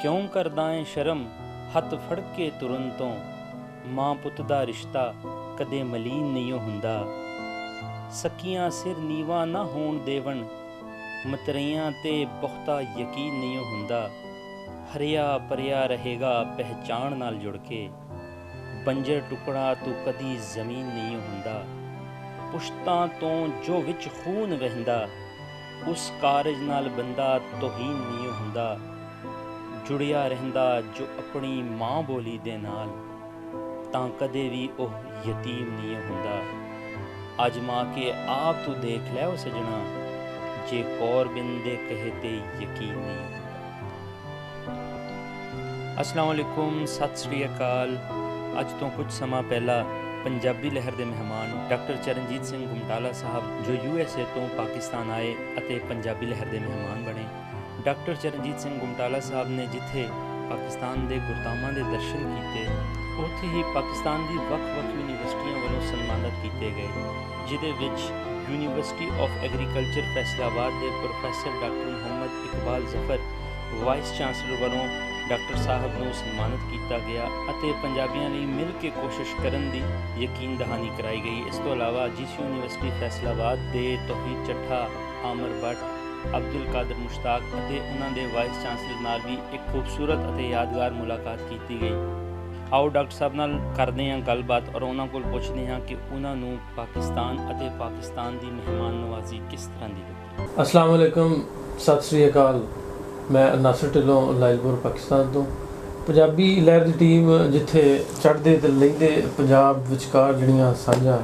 ਕਿਉਂ ਕਰਦਾ ਏ ਸ਼ਰਮ ਹੱਥ ਫੜ ਕੇ ਤੁਰਨ ਤੋਂ। ਮਾਂ ਪੁੱਤ ਦਾ ਰਿਸ਼ਤਾ ਕਦੇ ਮਲੀਨ ਨਹੀਂ ਹੁੰਦਾ। ਸਕੀਆਂ ਸਿਰ ਨੀਵਾ ਨਾ ਹੋਣ ਦੇਵਣ, ਮਤਰੇਆਂ ਤੇ ਬਹੁਤਾ ਯਕੀਨ ਨਹੀਂ ਹੁੰਦਾ। ਹਰਿਆ ਭਰਿਆ ਰਹੇਗਾ ਪਹਿਚਾਣ ਨਾਲ ਜੁੜ ਕੇ, ਬੰਜਰ ਟੁਕੜਾ ਤੂੰ ਕਦੀ ਜ਼ਮੀਨ ਨਹੀਂ ਹੁੰਦਾ। ਪੁਸ਼ਤਾਂ ਤੋਂ ਜੋ ਵਿੱਚ ਖੂਨ ਵਹਿੰਦਾ, ਉਸ ਕਾਰਜ ਨਾਲ ਬੰਦਾ ਤੋਹੀਨ ਨਹੀਂ ਹੁੰਦਾ। ਜੁੜਿਆ ਰਹਿੰਦਾ ਜੋ ਆਪਣੀ ਮਾਂ ਬੋਲੀ ਦੇ ਨਾਲ, ਤਾਂ ਕਦੇ ਵੀ ਉਹ ਯਤੀਮ ਨਹੀਂ ਹੁੰਦਾ। ਅਜਮਾ ਕੇ ਆਪ ਤੂੰ ਦੇਖ ਲੈ ਉਹ ਸਜਣਾ, ਜੇ ਕੌਰ ਬਿੰਦ ਦੇ ਕਹੇ ਤੇ ਯਕੀਨ ਨਹੀਂ ਹੁੰਦਾ। अस्सलाम वालेकुम, सत श्री अकाल। ਅੱਜ ਤੋਂ ਕੁਝ ਸਮਾਂ ਪਹਿਲਾਂ ਪੰਜਾਬੀ ਲਹਿਰ ਦੇ ਮਹਿਮਾਨ ਡਾਕਟਰ ਚਰਨਜੀਤ ਸਿੰਘ ਗੁਮਟਾਲਾ ਸਾਹਿਬ ਜੋ USA ਤੋਂ ਪਾਕਿਸਤਾਨ ਆਏ ਅਤੇ ਪੰਜਾਬੀ ਲਹਿਰ ਦੇ ਮਹਿਮਾਨ ਬਣੇ। ਡਾਕਟਰ ਚਰਨਜੀਤ ਸਿੰਘ ਗੁਮਟਾਲਾ ਸਾਹਿਬ ਨੇ ਜਿੱਥੇ ਪਾਕਿਸਤਾਨ ਦੇ ਗੁਰਧਾਮਾਂ ਦੇ ਦਰਸ਼ਨ ਕੀਤੇ, ਉੱਥੇ ਹੀ ਪਾਕਿਸਤਾਨ ਦੀ ਵੱਖ-ਵੱਖ ਯੂਨੀਵਰਸਿਟੀਆਂ ਵੱਲੋਂ ਸਨਮਾਨਿਤ ਕੀਤੇ ਗਏ, ਜਿਹਦੇ ਵਿੱਚ ਯੂਨੀਵਰਸਿਟੀ ਆਫ ਐਗਰੀਕਲਚਰ ਫੈਸਲਾਬਾਦ ਦੇ professor doctor Muhammad Iqbal Zafar vice chancellor ਵੱਲੋਂ ਡਾਕਟਰ ਸਾਹਿਬ ਨੂੰ ਸਨਮਾਨਿਤ ਕੀਤਾ ਗਿਆ ਅਤੇ ਪੰਜਾਬੀਆਂ ਲਈ ਮਿਲ ਕੇ ਕੋਸ਼ਿਸ਼ ਕਰਨ ਦੀ ਯਕੀਨ ਦਹਾਨੀ ਕਰਾਈ ਗਈ। ਇਸ ਤੋਂ ਇਲਾਵਾ ਜਿਸ ਯੂਨੀਵਰਸਿਟੀ ਫੈਸਲਾਬਾਦ ਦੇ ਤੋਹੀਦ ਚੱਠਾ, ਆਮਰ ਬੱਟ, ਅਬਦੁਲ ਕਾਦਰ ਮੁਸ਼ਤਾਕ ਅਤੇ ਉਹਨਾਂ ਦੇ ਵਾਈਸ ਚਾਂਸਲਰ ਨਾਲ ਵੀ ਇੱਕ ਖੂਬਸੂਰਤ ਅਤੇ ਯਾਦਗਾਰ ਮੁਲਾਕਾਤ ਕੀਤੀ ਗਈ। ਆਓ ਡਾਕਟਰ ਸਾਹਿਬ ਨਾਲ ਕਰਦੇ ਹਾਂ ਗੱਲਬਾਤ ਔਰ ਉਹਨਾਂ ਕੋਲ ਪੁੱਛਦੇ ਹਾਂ ਕਿ ਉਹਨਾਂ ਨੂੰ ਪਾਕਿਸਤਾਨ ਅਤੇ ਪਾਕਿਸਤਾਨ ਦੀ ਮਹਿਮਾਨ ਨਵਾਜ਼ੀ ਕਿਸ ਤਰ੍ਹਾਂ ਦੀ ਲੱਗੀ। अस्सलाम वालेकुम, सत श्री अकाल। मैं नासिर ढिल्लों लाइलपुर पाकिस्तान ਤੋਂ। ਪੰਜਾਬੀ ਲਹਿਰ ਦੀ ਟੀਮ ਜਿੱਥੇ ਚੜ੍ਹਦੇ ਤੇ ਲਹਿੰਦੇ ਪੰਜਾਬ ਵਿਚਕਾਰ ਜਿਹੜੀਆਂ ਸਾਂਝਾਂ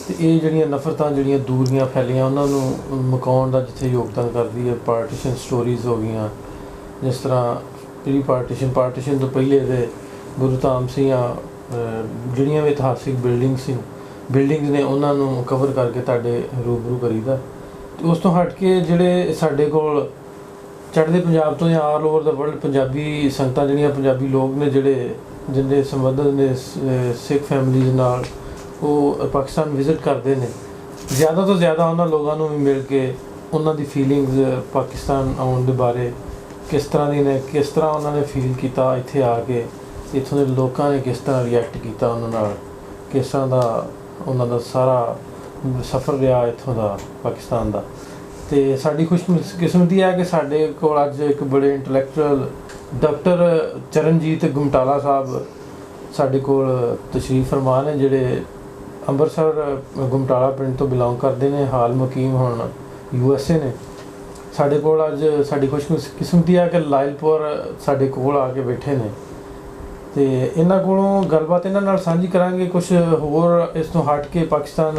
ਤੇ ਇਹ ਜਿਹੜੀਆਂ ਨਫ਼ਰਤਾਂ ਜਿਹੜੀਆਂ ਦੂਰੀਆਂ ਫੈਲੀਆਂ ਉਹਨਾਂ ਨੂੰ ਮੁਕਾਉਣ ਦਾ ਜਿੱਥੇ ਯੋਗਦਾਨ ਕਰਦੀ ਹੈ। ਪਾਰਟੀਸ਼ਨ ਸਟੋਰੀਜ਼ ਹੋ ਗਈਆਂ, ਜਿਸ ਤਰ੍ਹਾਂ ਪ੍ਰੀ ਪਾਰਟੀਸ਼ਨ ਤੋਂ ਪਹਿਲੇ ਦੇ ਗੁਰਧਾਮ ਸੀ ਜਾਂ ਜਿਹੜੀਆਂ ਵੀ ਇਤਿਹਾਸਿਕ ਬਿਲਡਿੰਗਸ ਨੇ ਉਹਨਾਂ ਨੂੰ ਕਵਰ ਕਰਕੇ ਤੁਹਾਡੇ ਰੂਬਰੂ ਕਰੀਦਾ। ਅਤੇ ਉਸ ਤੋਂ ਹਟ ਕੇ ਜਿਹੜੇ ਸਾਡੇ ਕੋਲ ਚੜ੍ਹਦੇ ਪੰਜਾਬ ਤੋਂ ਜਾਂ ਆਲ ਓਵਰ ਦਾ ਵਰਲਡ ਪੰਜਾਬੀ ਸੰਗਤਾਂ ਜਿਹੜੀਆਂ ਪੰਜਾਬੀ ਲੋਕ ਨੇ ਜਿਹੜੇ ਜਿਹਦੇ ਸੰਬੰਧਿਤ ਨੇ ਸਿੱਖ ਫੈਮਿਲੀਜ਼ ਨਾਲ, ਉਹ ਪਾਕਿਸਤਾਨ ਵਿਜ਼ਿਟ ਕਰਦੇ ਨੇ। ਜ਼ਿਆਦਾ ਤੋਂ ਜ਼ਿਆਦਾ ਉਹਨਾਂ ਲੋਕਾਂ ਨੂੰ ਵੀ ਮਿਲ ਕੇ ਉਹਨਾਂ ਦੀ ਫੀਲਿੰਗਸ ਪਾਕਿਸਤਾਨ ਆਉਣ ਦੇ ਬਾਰੇ ਕਿਸ ਤਰ੍ਹਾਂ ਦੀ ਨੇ, ਕਿਸ ਤਰ੍ਹਾਂ ਉਹਨਾਂ ਨੇ ਫੀਲ ਕੀਤਾ ਇੱਥੇ ਆ ਕੇ, ਇੱਥੋਂ ਦੇ ਲੋਕਾਂ ਨੇ ਕਿਸ ਤਰ੍ਹਾਂ ਰਿਐਕਟ ਕੀਤਾ ਉਹਨਾਂ ਨਾਲ, ਕਿਸ ਤਰ੍ਹਾਂ ਦਾ ਉਹਨਾਂ ਦਾ ਸਾਰਾ ਸਫ਼ਰ ਰਿਹਾ ਇੱਥੋਂ ਦਾ ਪਾਕਿਸਤਾਨ ਦਾ। ਅਤੇ ਸਾਡੀ ਖੁਸ਼ਕਿਸਮਤੀ ਹੈ ਕਿ ਸਾਡੇ ਕੋਲ ਅੱਜ ਇੱਕ ਬੜੇ ਇੰਟਲੈਕਚੁਅਲ ਡਾਕਟਰ ਚਰਨਜੀਤ ਗੁਮਟਾਲਾ ਸਾਹਿਬ ਸਾਡੇ ਕੋਲ ਤਸ਼ਰੀਫ ਫਰਮਾ ਨੇ, ਜਿਹੜੇ ਅੰਮ੍ਰਿਤਸਰ ਗੁਮਟਾਲਾ ਪਿੰਡ ਤੋਂ ਬਿਲੋਂਗ ਕਰਦੇ ਨੇ, ਹਾਲ ਮੁਕੀਮ ਹੁਣ USA ਨੇ। ਸਾਡੇ ਕੋਲ ਅੱਜ ਸਾਡੀ ਖੁਸ਼ਕਿਸਮਤੀ ਹੈ ਕਿ ਲਾਇਲਪੁਰ ਸਾਡੇ ਕੋਲ ਆ ਕੇ ਬੈਠੇ ਨੇ ਅਤੇ ਇਹਨਾਂ ਕੋਲੋਂ ਗੱਲਬਾਤ ਇਹਨਾਂ ਨਾਲ ਸਾਂਝੀ ਕਰਾਂਗੇ। ਕੁਛ ਹੋਰ ਇਸ ਤੋਂ ਹਟ ਕੇ ਪਾਕਿਸਤਾਨ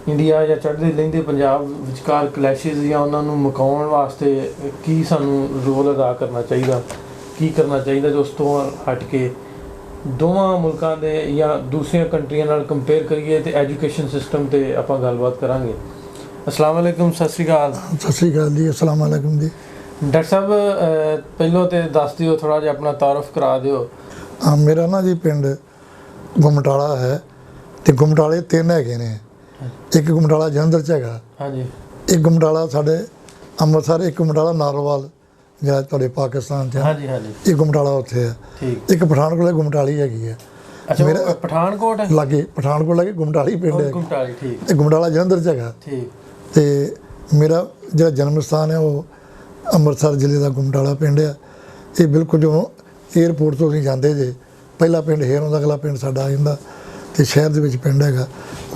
ਇੰਡੀਆ ਜਾਂ ਚੜ੍ਹਦੇ ਲਹਿੰਦੇ ਪੰਜਾਬ ਵਿਚਕਾਰ ਕਲੈਸ਼ਿਸ ਜਾਂ ਉਹਨਾਂ ਨੂੰ ਮੁਕਾਉਣ ਵਾਸਤੇ ਕੀ ਸਾਨੂੰ ਰੋਲ ਅਦਾ ਕਰਨਾ ਚਾਹੀਦਾ, ਕੀ ਕਰਨਾ ਚਾਹੀਦਾ, ਜੋ ਉਸ ਤੋਂ ਹਟ ਕੇ ਦੋਵਾਂ ਮੁਲਕਾਂ ਦੇ ਜਾਂ ਦੂਸਰੀਆਂ ਕੰਟਰੀਆਂ ਨਾਲ ਕੰਪੇਅਰ ਕਰੀਏ ਅਤੇ ਐਜੂਕੇਸ਼ਨ ਸਿਸਟਮ 'ਤੇ ਆਪਾਂ ਗੱਲਬਾਤ ਕਰਾਂਗੇ। अस्सलाम वालेकुम, सत श्री अकाल। सत श्री अकाल जी। अस्सलाम वालेकुम जी। डॉक्टर साहब ਪਹਿਲੋਂ ਤੇ ਦੱਸ ਦਿਓ, ਥੋੜ੍ਹਾ ਜਿਹਾ ਆਪਣਾ ਤਾਰਫ ਕਰਾ ਦਿਓ। ਮੇਰਾ ਨਾ ਜੀ ਪਿੰਡ ਗੁਮਟਾਲਾ ਹੈ ਅਤੇ ਗੁਮਟਾਲੇ 3 ਹੈਗੇ ਨੇ। ਇੱਕ ਗੁਮਟਾਲਾ ਜਲੰਧਰ 'ਚ ਹੈਗਾ, ਹਾਂਜੀ। ਇੱਕ ਗੁਮਟਾਲਾ ਸਾਡੇ ਅੰਮ੍ਰਿਤਸਰ, ਇੱਕ ਗੁਮਟਾਲਾ ਨਾਰੋਵਾਲ ਜਿਹੜਾ ਤੁਹਾਡੇ ਪਾਕਿਸਤਾਨ 'ਚ, ਹਾਂਜੀ ਹਾਂਜੀ। ਇੱਕ ਗੁਮਟਾਲਾ ਉੱਥੇ ਹੈ। ਠੀਕ। ਇੱਕ ਪਠਾਨਕੋਟ ਗੁਮਟਾਲੀ ਹੈਗੀ ਹੈ। ਅੱਛਾ, ਮੇਰਾ ਪਠਾਨਕੋਟ ਲਾਗੇ, ਪਠਾਨਕੋਟ ਲਾਗੇ ਗੁਮਟਾਲੀ ਪਿੰਡ ਹੈ। ਗੁਮਟਾਲੀ, ਠੀਕ। ਇਹ ਗੁਮਟਾਲਾ ਜਲੰਧਰ 'ਚ ਹੈਗਾ। ਠੀਕ। ਅਤੇ ਮੇਰਾ ਜਿਹੜਾ ਜਨਮ ਸਥਾਨ ਹੈ ਉਹ ਅੰਮ੍ਰਿਤਸਰ ਜ਼ਿਲ੍ਹੇ ਦਾ ਗੁਮਟਾਲਾ ਪਿੰਡ ਆ। ਇਹ ਬਿਲਕੁਲ ਜਦੋਂ ਏਅਰਪੋਰਟ ਤੋਂ ਅਸੀਂ ਜਾਂਦੇ ਜੇ ਪਹਿਲਾ ਪਿੰਡ ਹੇਰ ਹੁੰਦਾ, ਅਗਲਾ ਪਿੰਡ ਸਾਡਾ ਆ ਜਾਂਦਾ ਅਤੇ ਸ਼ਹਿਰ ਦੇ ਵਿੱਚ ਪਿੰਡ ਹੈਗਾ,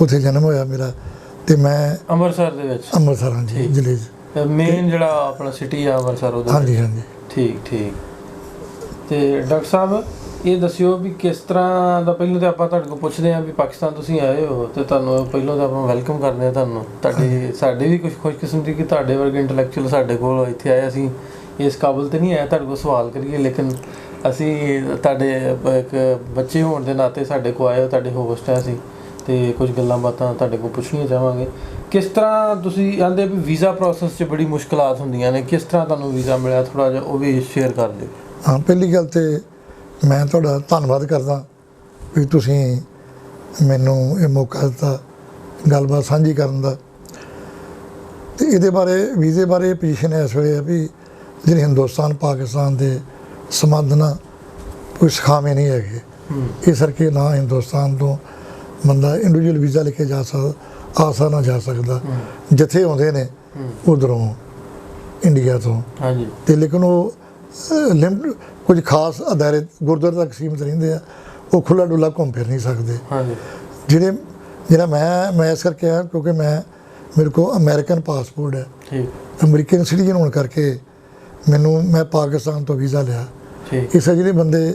ਉੱਥੇ ਜਨਮ ਹੋਇਆ ਮੇਰਾ। ਅਤੇ ਮੈਂ ਅੰਮ੍ਰਿਤਸਰ ਦੇ ਵਿੱਚ, ਅੰਮ੍ਰਿਤਸਰ ਹਾਂਜੀ ਜ਼ਿਲ੍ਹੇ 'ਚ ਮੇਨ ਜਿਹੜਾ ਆਪਣਾ ਸਿਟੀ ਆ ਅੰਮ੍ਰਿਤਸਰ ਉਹਦਾ। ਹਾਂਜੀ ਹਾਂਜੀ। ਠੀਕ ਠੀਕ। ਅਤੇ ਡਾਕਟਰ ਸਾਹਿਬ ਇਹ ਦੱਸਿਓ ਵੀ ਕਿਸ ਤਰ੍ਹਾਂ ਦਾ, ਪਹਿਲਾਂ ਤਾਂ ਆਪਾਂ ਤੁਹਾਡੇ ਕੋਲ ਪੁੱਛਦੇ ਹਾਂ ਵੀ ਪਾਕਿਸਤਾਨ ਤੁਸੀਂ ਆਏ ਹੋ ਅਤੇ ਤੁਹਾਨੂੰ ਪਹਿਲਾਂ ਤਾਂ ਆਪਾਂ ਵੈਲਕਮ ਕਰਦੇ ਹਾਂ ਤੁਹਾਨੂੰ। ਸਾਡੇ ਵੀ ਕੁਝ ਖੁਸ਼ਕਿਸਮਤੀ ਕਿ ਤੁਹਾਡੇ ਵਰਗੇ ਇੰਟਲੈਕਚੁਅਲ ਸਾਡੇ ਕੋਲ ਇੱਥੇ ਆਏ। ਅਸੀਂ ਇਸ ਕਾਬਲ ਤਾਂ ਨਹੀਂ ਆਏ ਤੁਹਾਡੇ ਕੋਲ ਸਵਾਲ ਕਰੀਏ, ਲੇਕਿਨ ਅਸੀਂ ਤੁਹਾਡੇ ਇੱਕ ਬੱਚੇ ਹੋਣ ਦੇ ਨਾਤੇ ਸਾਡੇ ਕੋਲ ਆਏ ਹੋ, ਤੁਹਾਡੇ ਹੋਸਟ ਹੈ ਅਸੀਂ, ਅਤੇ ਕੁਝ ਗੱਲਾਂ ਬਾਤਾਂ ਤੁਹਾਡੇ ਕੋਲ ਪੁੱਛਣੀਆਂ ਚਾਹਾਂਗੇ। ਕਿਸ ਤਰ੍ਹਾਂ ਤੁਸੀਂ ਆਂਦੇ ਵੀ ਵੀਜ਼ਾ ਪ੍ਰੋਸੈਸ 'ਚ ਬੜੀ ਮੁਸ਼ਕਿਲਾਤ ਹੁੰਦੀਆਂ ਨੇ, ਕਿਸ ਤਰ੍ਹਾਂ ਤੁਹਾਨੂੰ ਵੀਜ਼ਾ ਮਿਲਿਆ, ਥੋੜ੍ਹਾ ਜਿਹਾ ਉਹ ਵੀ ਸ਼ੇਅਰ ਕਰ ਦਿਓ। ਹਾਂ, ਪਹਿਲੀ ਗੱਲ ਤਾਂ ਮੈਂ ਤੁਹਾਡਾ ਧੰਨਵਾਦ ਕਰਦਾ ਵੀ ਤੁਸੀਂ ਮੈਨੂੰ ਇਹ ਮੌਕਾ ਦਿੱਤਾ ਗੱਲਬਾਤ ਸਾਂਝੀ ਕਰਨ ਦਾ। ਅਤੇ ਇਹਦੇ ਬਾਰੇ ਵੀਜ਼ੇ ਬਾਰੇ ਪੋਜੀਸ਼ਨ ਇਸ ਵੇਲੇ ਹੈ ਵੀ ਜਿਹੜੇ ਹਿੰਦੁਸਤਾਨ ਪਾਕਿਸਤਾਨ ਦੇ ਸਮਾਧਨਾ ਕੋਈ ਸਿਖਾਵੇਂ ਨਹੀਂ ਹੈਗੇ। ਇਸ ਕਰਕੇ ਨਾ ਹਿੰਦੁਸਤਾਨ ਤੋਂ ਬੰਦਾ ਇੰਡੀਵਿਜੂਅਲ ਵੀਜ਼ਾ ਲੈ ਕੇ ਜਾ ਸਕਦਾ, ਆਸਾਨ ਨਾਲ ਜਾ ਸਕਦਾ। ਜਿੱਥੇ ਆਉਂਦੇ ਨੇ ਉਧਰੋਂ ਇੰਡੀਆ ਤੋਂ, ਹਾਂਜੀ, ਤੇ ਲੇਕਿਨ ਉਹ ਲਿਮਟ ਕੁਝ ਖਾਸ ਅਦਾਰੇ ਗੁਰਦੁਆਰੇ ਤੱਕ ਸੀਮਿਤ ਰਹਿੰਦੇ ਆ, ਉਹ ਖੁੱਲ੍ਹਾ ਡੁੱਲਾ ਘੁੰਮ ਫਿਰ ਨਹੀਂ ਸਕਦੇ। ਹਾਂਜੀ, ਜਿਹੜਾ ਮੈਂ ਇਸ ਕਰਕੇ ਆ ਕਿਉਂਕਿ ਮੇਰੇ ਕੋਲ ਅਮਰੀਕਨ ਪਾਸਪੋਰਟ ਹੈ, ਠੀਕ, ਅਮਰੀਕਨ ਸਿਟੀਜ਼ਨ ਹੋਣ ਕਰਕੇ ਮੈਂ ਪਾਕਿਸਤਾਨ ਤੋਂ ਵੀਜ਼ਾ ਲਿਆ। ਠੀਕ, ਇਸ ਜਿਹੜੇ ਬੰਦੇ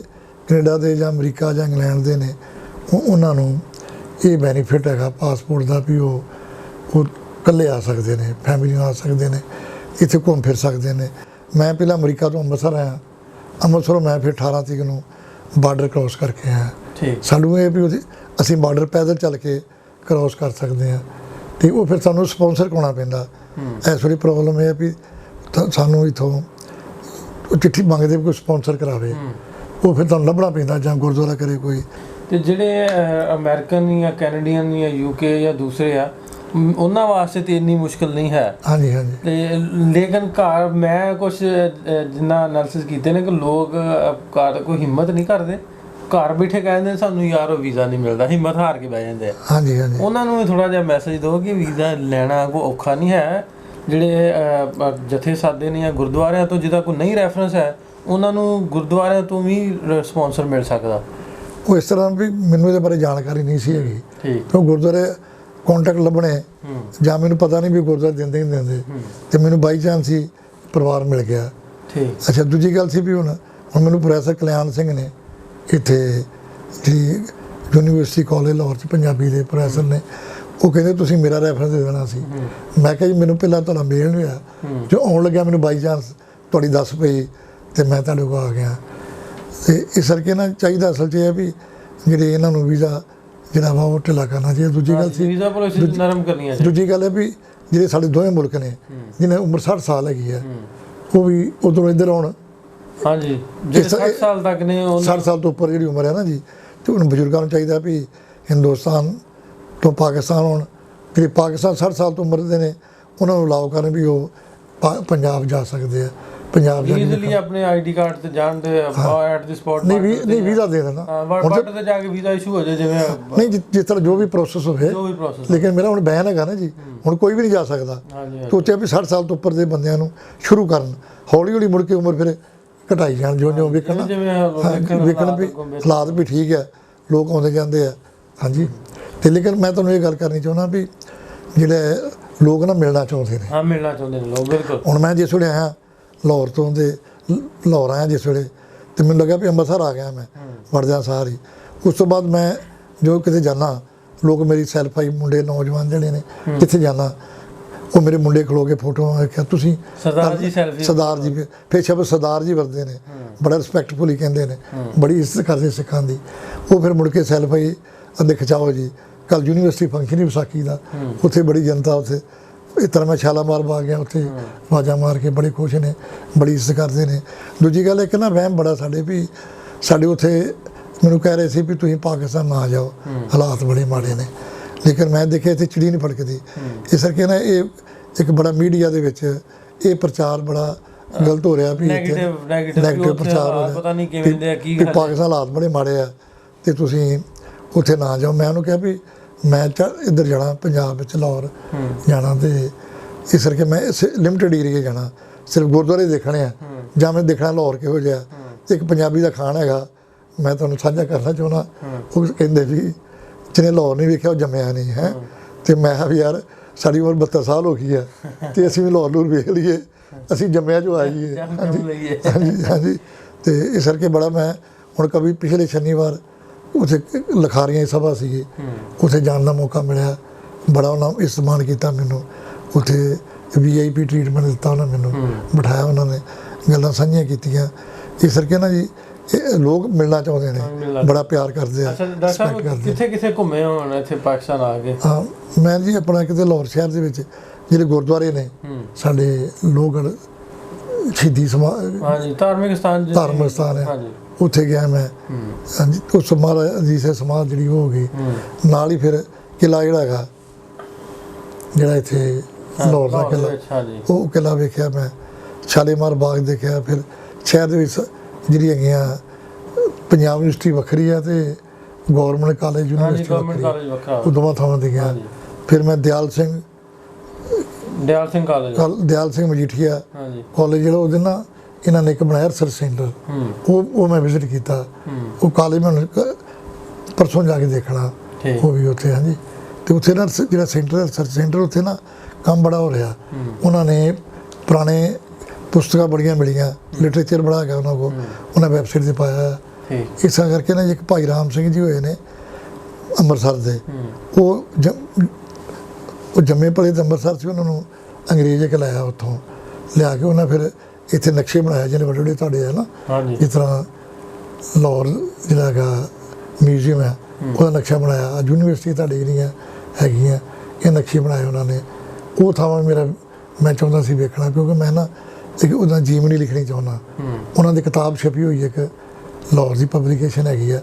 ਕੈਨੇਡਾ ਦੇ ਜਾਂ ਅਮਰੀਕਾ ਜਾਂ ਇੰਗਲੈਂਡ ਦੇ ਨੇ ਉਹਨਾਂ ਨੂੰ ਇਹ ਬੈਨੀਫਿਟ ਹੈਗਾ ਪਾਸਪੋਰਟ ਦਾ ਵੀ ਉਹ ਇਕੱਲੇ ਆ ਸਕਦੇ ਨੇ, ਫੈਮਿਲੀ ਨਾਲ ਆ ਸਕਦੇ ਨੇ, ਇੱਥੇ ਘੁੰਮ ਫਿਰ ਸਕਦੇ ਨੇ। ਮੈਂ ਪਹਿਲਾਂ ਅਮਰੀਕਾ ਤੋਂ ਅੰਮ੍ਰਿਤਸਰ ਆਇਆ, ਅੰਮ੍ਰਿਤਸਰੋਂ ਮੈਂ ਫਿਰ 18 ਤਰੀਕ ਨੂੰ ਬਾਰਡਰ ਕ੍ਰੋਸ ਕਰਕੇ ਆਇਆ। ਠੀਕ, ਸਾਨੂੰ ਇਹ ਵੀ ਅਸੀਂ ਬਾਰਡਰ ਪੈਦਲ ਚੱਲ ਕੇ ਕ੍ਰੋਸ ਕਰ ਸਕਦੇ ਹਾਂ, ਤੇ ਉਹ ਫਿਰ ਸਾਨੂੰ ਸਪਾਂਸਰ ਕਰਾਉਣਾ ਪੈਂਦਾ। ਇਸ ਵੇਲੇ ਪ੍ਰੋਬਲਮ ਇਹ ਹੈ ਵੀ ਸਾਨੂੰ ਇੱਥੋਂ ਚਿੱਠੀ ਮੰਗਦੇ ਵੀ ਕੋਈ ਸਪਾਂਸਰ ਕਰਾਵੇ, ਉਹ ਫਿਰ ਤੁਹਾਨੂੰ ਲੱਭਣਾ ਪੈਂਦਾ ਜਾਂ ਗੁਰਦੁਆਰਾ ਕਰੇ ਕੋਈ। ਤੇ ਜਿਹੜੇ ਅਮਰੀਕਨ ਜਾਂ ਕੈਨੇਡੀਅਨ ਜਾਂ ਯੂਕੇ ਜਾਂ ਦੂਸਰੇ ਆ, ਉਹਨਾਂ ਵਾਸਤੇ ਤੇ ਇੰਨੀ ਮੁਸ਼ਕਲ ਨਹੀਂ ਹੈ। ਹਾਂਜੀ ਹਾਂਜੀ। ਤੇ ਲੇਕਿਨ ਘਰ ਮੈਂ ਕੁਛ ਜਿੰਨਾ ਐਨਾਲਿਸਿਸ ਕੀਤੇ ਨੇ ਕਿ ਲੋਕ ਘਰ ਕੋਈ ਹਿੰਮਤ ਨਹੀਂ ਕਰਦੇ, ਘਰ ਬੈਠੇ ਕਹਿੰਦੇ ਨੇ ਸਾਨੂੰ ਯਾਰ ਉਹ ਵੀਜ਼ਾ ਨਹੀਂ ਮਿਲਦਾ, ਹਿੰਮਤ ਹਾਰ ਕੇ ਬਹਿ ਜਾਂਦੇ ਆ। ਹਾਂਜੀ ਹਾਂਜੀ। ਉਹਨਾਂ ਨੂੰ ਵੀ ਥੋੜਾ ਜਿਹਾ ਮੈਸੇਜ ਦਿਓ ਕਿ ਵੀਜ਼ਾ ਲੈਣਾ ਕੋਈ ਔਖਾ ਨਹੀਂ ਹੈ। ਜਿਹੜੇ ਜਥੇ ਸਾਦੇ ਨੇ ਜਾਂ ਗੁਰਦੁਆਰਿਆਂ ਤੋਂ ਜਿਹਦਾ ਕੋਈ ਨਹੀਂ ਰੈਫਰੈਂਸ ਹੈ, ਉਹਨਾਂ ਨੂੰ ਗੁਰਦੁਆਰਿਆਂ ਤੋਂ ਵੀ ਸਪਾਂਸਰ ਮਿਲ ਸਕਦਾ। ਉਹ ਇਸ ਤਰ੍ਹਾਂ ਵੀ ਮੈਨੂੰ ਇਹਦੇ ਬਾਰੇ ਜਾਣਕਾਰੀ ਨਹੀਂ ਸੀ ਹੈਗੀ। ਠੀਕ, ਕਿਉਂ ਗੁਰਦੁਆਰੇ ਕੰਟੈਕਟ ਲੱਭਣੇ ਜਾਂ ਮੈਨੂੰ ਪਤਾ ਨਹੀਂ ਵੀ ਗੁਰਦੁਆਰੇ ਦਿੰਦੇ ਨਹੀਂ ਦਿੰਦੇ, ਤੇ ਮੈਨੂੰ ਬਾਈ ਚਾਂਸ ਹੀ ਪਰਿਵਾਰ ਮਿਲ ਗਿਆ। ਠੀਕ, ਅੱਛਾ, ਦੂਜੀ ਗੱਲ ਸੀ ਵੀ ਹੁਣ ਮੈਨੂੰ ਪ੍ਰੋਫੈਸਰ ਕਲਿਆਣ ਸਿੰਘ ਨੇ ਇੱਥੇ ਜਿਹੜੀ ਯੂਨੀਵਰਸਿਟੀ ਕਾਲਜ ਲਾਹੌਰ 'ਚ ਪੰਜਾਬੀ ਦੇ ਪ੍ਰੋਫੈਸਰ ਨੇ, ਉਹ ਕਹਿੰਦੇ ਤੁਸੀਂ ਮੇਰਾ ਰੈਫਰੈਂਸ ਦੇ ਦੇਣਾ ਸੀ। ਮੈਂ ਕਿਹਾ ਜੀ ਮੈਨੂੰ ਪਹਿਲਾਂ ਤੁਹਾਡਾ ਮੇਲ ਨਹੀਂ ਹੋਇਆ, ਜੋ ਆਉਣ ਲੱਗਿਆ ਮੈਨੂੰ ਬਾਈ ਚਾਂਸ ਤੁਹਾਡੀ ਦੱਸ ਪਈ ਤੇ ਮੈਂ ਤੁਹਾਡੇ ਕੋਲ ਆ ਗਿਆ। ਤੇ ਇਸ ਕਰਕੇ ਨਾ ਚਾਹੀਦਾ ਅਸਲ 'ਚ ਇਹ ਹੈ ਵੀ ਜਿਹੜੇ ਇਹਨਾਂ ਨੂੰ ਵੀਜ਼ਾ ਜਿਹੜਾ ਵਾ ਉਹ ਢਿੱਲਾ ਕਰਨਾ ਚਾਹੀਦਾ। ਦੂਜੀ ਗੱਲ ਸੀ ਵੀਜ਼ਾ ਪ੍ਰੋਸੈਸ ਨਰਮ ਕਰਨੀਆਂ ਚਾਹੀਦੀਆਂ। ਦੂਜੀ ਗੱਲ ਹੈ ਵੀ ਜਿਹੜੇ ਸਾਡੇ ਦੋਵੇਂ ਮੁਲਕ ਨੇ ਜਿਹਨੇ ਉਮਰ 60 ਸਾਲ ਹੈਗੀ ਹੈ, ਉਹ ਵੀ ਉਧਰੋਂ ਇੱਧਰ ਆਉਣ। ਹਾਂਜੀ, ਜਿਹੜੇ 60 ਸਾਲ ਤੱਕ ਨੇ 60 ਸਾਲ ਤੋਂ ਉੱਪਰ ਜਿਹੜੀ ਉਮਰ ਹੈ ਨਾ ਜੀ, ਤੇ ਉਹਨਾਂ ਬਜ਼ੁਰਗਾਂ ਨੂੰ ਚਾਹੀਦਾ ਵੀ ਹਿੰਦੁਸਤਾਨ ਤੋਂ ਪਾਕਿਸਤਾਨ ਆਉਣ। ਜਿਹੜੇ ਪਾਕਿਸਤਾਨ 60 ਸਾਲ ਤੋਂ ਉਮਰ ਦੇ ਨੇ ਉਹਨਾਂ ਨੂੰ ਅਲਾਓ ਕਰਨ ਵੀ ਉਹ ਪੰਜਾਬ ਜਾ ਸਕਦੇ ਆ। ਪੰਜਾਬ ਜਾ ਈਜ਼ੀਲੀ ਆਪਣੇ ਆਈਡੀ ਕਾਰਡ ਤੇ ਜਾਣ ਦੇ ਐਟ ਦੀ ਸਪੌਟ। ਨਹੀਂ ਵੀਜ਼ਾ ਦੇ ਦੇਣਾ, ਬਾਰਡਰ ਤੇ ਜਾ ਕੇ ਵੀਜ਼ਾ ਇਸ਼ੂ ਹੋ ਜਾਏ ਜਿਵੇਂ। ਨਹੀਂ ਜਿਸ ਤਰ੍ਹਾਂ ਜੋ ਵੀ ਪ੍ਰੋਸੈਸ ਹੋਵੇ, ਜੋ ਵੀ ਪ੍ਰੋਸੈਸ। ਲੇਕਿਨ ਮੇਰਾ ਹੁਣ ਬੈਨ ਹੈਗਾ ਨਾ ਜੀ, ਹੁਣ ਕੋਈ ਵੀ ਨਹੀਂ ਜਾ ਸਕਦਾ। ਸੋਚਿਆ ਵੀ 60 ਸਾਲ ਤੋਂ ਉੱਪਰ ਦੇ ਬੰਦਿਆਂ ਨੂੰ ਸ਼ੁਰੂ ਕਰਨ, ਹੌਲੀ ਹੌਲੀ ਮੁੜ ਕੇ ਉਮਰ ਫਿਰ ਘਟਾਈ ਜਾਣ ਜਿਉਂ ਵੇਖਣ ਵੀ ਹਾਲਾਤ ਵੀ ਠੀਕ ਹੈ, ਲੋਕ ਆਉਂਦੇ ਜਾਂਦੇ ਆ। ਹਾਂਜੀ, ਤੇ ਲੇਕਿਨ ਮੈਂ ਤੁਹਾਨੂੰ ਇਹ ਗੱਲ ਕਰਨੀ ਚਾਹੁੰਦਾ ਵੀ ਜਿਹੜੇ ਲੋਕ ਨਾ ਮਿਲਣਾ ਚਾਹੁੰਦੇ ਨੇ। ਹਾਂ, ਮਿਲਣਾ ਚਾਹੁੰਦੇ ਨੇ ਲੋਕ, ਬਿਲਕੁਲ। ਹੁਣ ਮੈਂ ਜਿਸ ਵੇਲੇ ਆਇਆ ਲਾਹੌਰ ਤੋਂ, ਲਾਹੌਰ ਆਇਆ ਜਿਸ ਵੇਲੇ, ਤੇ ਮੈਨੂੰ ਲੱਗਾ ਵੀ ਅੰਮ੍ਰਿਤਸਰ ਆ ਗਿਆ ਮੈਂ ਵੜਦਿਆਂ ਸਾਰ ਹੀ। ਉਸ ਤੋਂ ਬਾਅਦ ਮੈਂ ਜੋ ਕਿਤੇ ਜਾਂਦਾ, ਲੋਕ ਮੇਰੀ ਸੈਲਫਾਈ ਮੁੰਡੇ ਨੌਜਵਾਨ ਜਿਹੜੇ ਨੇ ਜਿੱਥੇ ਜਾਂਦਾ, ਉਹ ਮੇਰੇ ਮੁੰਡੇ ਖਲੋ ਕੇ ਫੋਟੋਆਂ ਵੇਖਿਆ, ਤੁਸੀਂ ਸਰਦਾਰ ਜੀ ਸੈਲਫੀ, ਸਰਦਾਰ ਜੀ। ਫਿਰ ਸ਼ਬਦ ਸਰਦਾਰ ਜੀ ਵਰਦੇ ਨੇ, ਬੜਾ ਰਿਸਪੈਕਟਫੁਲੀ ਕਹਿੰਦੇ ਨੇ, ਬੜੀ ਇੱਜ਼ਤ ਕਰਦੇ ਸਿੱਖਾਂ ਦੀ। ਉਹ ਫਿਰ ਮੁੜ ਕੇ ਸੈਲਫਾਈ ਅੱਧੇ ਖਿਚਾਓ ਜੀ। ਕੱਲ ਯੂਨੀਵਰਸਿਟੀ ਫੰਕਸ਼ਨ ਹੀ ਵਿਸਾਖੀ ਦਾ, ਉੱਥੇ ਬੜੀ ਜਨਤਾ, ਉੱਥੇ ਇਸ ਤਰ੍ਹਾਂ ਮੈਂ ਛਾਲਾਮਾਰ ਬਾਗ ਗਿਆ, ਉੱਥੇ ਆਵਾਜ਼ਾਂ ਮਾਰ ਕੇ ਬੜੇ ਖੁਸ਼ ਨੇ, ਬੜੀ ਇੱਜ਼ਤ ਕਰਦੇ ਨੇ। ਦੂਜੀ ਗੱਲ ਇੱਕ ਨਾ ਵਹਿਮ ਬੜਾ ਸਾਡੇ ਵੀ, ਸਾਡੇ ਉੱਥੇ ਮੈਨੂੰ ਕਹਿ ਰਹੇ ਸੀ ਵੀ ਤੁਸੀਂ ਪਾਕਿਸਤਾਨ ਨਾ ਜਾਓ, ਹਾਲਾਤ ਬੜੇ ਮਾੜੇ ਨੇ। ਲੇਕਿਨ ਮੈਂ ਦੇਖਿਆ ਇੱਥੇ ਚਿੜੀ ਨਹੀਂ ਫੜਕਦੀ। ਇਸ ਕਰਕੇ ਨਾ ਇਹ ਇੱਕ ਬੜਾ ਮੀਡੀਆ ਦੇ ਵਿੱਚ ਇਹ ਪ੍ਰਚਾਰ ਬੜਾ ਗਲਤ ਹੋ ਰਿਹਾ ਵੀ ਨੈਗੇਟਿਵ ਪ੍ਰਚਾਰ ਹੋ ਰਿਹਾ, ਪਤਾ ਨਹੀਂ ਕਿਵੇਂ ਦੇ ਕੀ ਵੀ ਪਾਕਿਸਤਾਨ ਹਾਲਾਤ ਬੜੇ ਮਾੜੇ ਆ ਤੇ ਤੁਸੀਂ ਉੱਥੇ ਨਾ ਜਾਓ। ਮੈਂ ਉਹਨੂੰ ਕਿਹਾ ਵੀ ਮੈਂ ਇੱਧਰ ਜਾਣਾ, ਪੰਜਾਬ ਵਿੱਚ ਲਾਹੌਰ ਜਾਣਾ, ਤੇ ਇਸ ਕਰਕੇ ਮੈਂ ਲਿਮਟਿਡ ਏਰੀਏ ਜਾਣਾ, ਸਿਰਫ ਗੁਰਦੁਆਰੇ ਦੇਖਣੇ ਆ, ਜਾਂ ਮੈਂ ਦੇਖਣਾ ਲਾਹੌਰ ਕਿਹੋ ਜਿਹਾ। ਇੱਕ ਪੰਜਾਬੀ ਦਾ ਖਾਣਾ ਹੈਗਾ, ਮੈਂ ਤੁਹਾਨੂੰ ਸਾਂਝਾ ਕਰਨਾ ਚਾਹੁੰਦਾ। ਉਹ ਕਹਿੰਦੇ ਵੀ ਜਿਹਨੇ ਲਾਹੌਰ ਨਹੀਂ ਵੇਖਿਆ ਉਹ ਜੰਮਿਆ ਨਹੀਂ ਹੈ। ਤੇ ਮੈਂ ਕਿਹਾ ਵੀ ਯਾਰ ਸਾਡੀ ਉਮਰ 72 ਸਾਲ ਹੋ ਗਈ ਹੈ ਤੇ ਅਸੀਂ ਵੀ ਲਾਹੌਰ ਲੂਰ ਵੇਖ ਲਈਏ, ਅਸੀਂ ਜੰਮਿਆ ਜੋ ਆ ਜਾਈਏ। ਹਾਂਜੀ ਹਾਂਜੀ। ਤੇ ਇਸ ਕਰਕੇ ਬੜਾ ਮੈਂ ਹੁਣ ਕभी ਪਿਛਲੇ ਸ਼ਨੀਵਾਰ ਉੱਥੇ ਲਖਾਰੀਆਂ ਦੀ ਸਭਾ ਸੀਗੀ, ਉੱਥੇ ਜਾਣ ਦਾ ਮੌਕਾ ਮਿਲਿਆ। ਬੜਾ ਉਹਨਾਂ ਇਸਤਮਾਨ ਕੀਤਾ ਮੈਨੂੰ, ਉੱਥੇ VIP ਟਰੀਟਮੈਂਟ ਦਿੱਤਾ ਉਹਨਾਂ ਮੈਨੂੰ, ਬਿਠਾਇਆ, ਉਹਨਾਂ ਨੇ ਗੱਲਾਂ ਸਾਂਝੀਆਂ ਕੀਤੀਆਂ। ਇਸ ਕਰਕੇ ਨਾ ਜੀ ਇਹ ਲੋਕ ਮਿਲਣਾ ਚਾਹੁੰਦੇ ਨੇ, ਬੜਾ ਪਿਆਰ ਕਰਦੇ ਆ। ਡਾਕਟਰ ਸਾਹਿਬ ਕਿੱਥੇ ਕਿੱਥੇ ਘੁੰਮੇ ਹੋਣ ਇੱਥੇ ਪਾਕਿਸਤਾਨ ਆ ਕੇ? ਹਾਂ, ਮੈਂ ਜੀ ਆਪਣਾ ਕਿਤੇ ਲਾਹੌਰ ਸ਼ਹਿਰ ਦੇ ਵਿੱਚ ਜਿਹੜੇ ਗੁਰਦੁਆਰੇ ਨੇ ਸਾਡੇ ਲੋਹਗੜ੍ਹ ਸ਼ਹੀਦੀ ਹਾਂਜੀ ਧਾਰਮਿਕ ਸਥਾਨ ਹੈ, ਉੱਥੇ ਗਿਆ ਮੈਂ। ਹਾਂਜੀ, ਉਸ ਮਹਾਰਾਜ ਜੀ ਸੇ ਸਮਾਧ ਜਿਹੜੀ ਉਹ ਹੋ ਗਈ। ਨਾਲ ਹੀ ਫਿਰ ਕਿਲ੍ਹਾ ਜਿਹੜਾ ਹੈਗਾ, ਜਿਹੜਾ ਇੱਥੇ ਲਾਹੌਰ ਦਾ ਕਿਲ੍ਹਾ, ਉਹ ਕਿਲ੍ਹਾ ਵੇਖਿਆ ਮੈਂ। ਸ਼ਾਲੀਮਾਰ ਬਾਗ ਦੇਖਿਆ। ਫਿਰ ਸ਼ਹਿਰ ਦੇ ਵਿੱਚ ਜਿਹੜੀ ਹੈਗੀਆਂ ਪੰਜਾਬ ਯੂਨੀਵਰਸਿਟੀ ਵੱਖਰੀ ਆ ਤੇ ਗੌਰਮੈਂਟ ਕਾਲਜ ਹਾਂਜੀ ਯੂਨੀਵਰਸਿਟੀ ਗਵਰਨਮੈਂਟ ਵੱਖਰੀ ਕਾਲਜ ਵੱਖਰਾ ਉਹ ਦੋਵਾਂ ਥਾਵਾਂ ਤੇ ਗਿਆ। ਹਾਂਜੀ ਫਿਰ ਮੈਂ ਦਿਆਲ ਸਿੰਘ ਕਾਲਜ ਮਜੀਠੀਆ ਹਾਂਜੀ ਕਾਲਜ ਜਿਹੜਾ ਉਹਦੇ ਨਾਲ ਇਹਨਾਂ ਨੇ ਇੱਕ ਬਣਾਇਆ ਰਿਸਰਚ ਸੈਂਟਰ, ਉਹ ਮੈਂ ਵਿਜ਼ਿਟ ਕੀਤਾ। ਉਹ ਕਾਲਜ ਮੈਂ ਪਰਸੋਂ ਜਾ ਕੇ ਦੇਖਣਾ, ਠੀਕ ਉਹ ਵੀ ਉੱਥੇ। ਹਾਂਜੀ, ਤੇ ਉੱਥੇ ਨਾ ਜਿਹੜਾ ਸੈਂਟਰ ਰਿਸਰਚ ਸੈਂਟਰ ਉੱਥੇ ਨਾ ਕੰਮ ਬੜਾ ਹੋ ਰਿਹਾ। ਉਹਨਾਂ ਨੇ ਪੁਰਾਣੇ ਪੁਸਤਕਾਂ ਬੜੀਆਂ ਮਿਲੀਆਂ, ਲਿਟਰੇਚਰ ਬੜਾ ਹੈਗਾ ਉਹਨਾਂ ਕੋਲ, ਉਹਨਾਂ ਵੈਬਸਾਈਟ 'ਤੇ ਪਾਇਆ। ਠੀਕ ਇਸ ਤਰ੍ਹਾਂ ਕਰਕੇ ਨਾ ਇੱਕ ਭਾਈ ਰਾਮ ਸਿੰਘ ਜੀ ਹੋਏ ਨੇ ਅੰਮ੍ਰਿਤਸਰ ਦੇ, ਉਹ ਜੰਮੇ ਪਲੇ ਦੇ ਅੰਮ੍ਰਿਤਸਰ ਸੀ। ਉਹਨਾਂ ਨੂੰ ਅੰਗਰੇਜ਼ ਇੱਕ ਲਾਇਆ, ਉੱਥੋਂ ਲਿਆ ਕੇ ਉਹਨਾਂ ਫਿਰ ਇੱਥੇ ਨਕਸ਼ੇ ਬਣਾਇਆ, ਜਿਹਨੇ ਵੱਡੇ ਵੱਡੇ ਤੁਹਾਡੇ ਹੈ ਨਾ, ਹਾਂਜੀ ਜਿਸ ਤਰ੍ਹਾਂ ਲਾਹੌਰ ਜਿਹੜਾ ਹੈਗਾ ਮਿਊਜ਼ੀਅਮ ਹੈ ਉਹਦਾ ਨਕਸ਼ਾ ਬਣਾਇਆ। ਯੂਨੀਵਰਸਿਟੀ ਤੁਹਾਡੀ ਜਿਹੜੀਆਂ ਹੈਗੀਆਂ ਇਹ ਨਕਸ਼ੇ ਬਣਾਏ ਉਹਨਾਂ ਨੇ। ਉਹ ਥਾਵਾਂ ਮੈਂ ਚਾਹੁੰਦਾ ਸੀ ਵੇਖਣਾ, ਕਿਉਂਕਿ ਮੈਂ ਨਾ ਇੱਕ ਉਹਦਾ ਜੀਵਨੀ ਲਿਖਣੀ ਚਾਹੁੰਦਾ। ਉਹਨਾਂ ਦੀ ਕਿਤਾਬ ਛਪੀ ਹੋਈ ਹੈ, ਇੱਕ ਲਾਹੌਰ ਦੀ ਪਬਲੀਕੇਸ਼ਨ ਹੈਗੀ ਆ,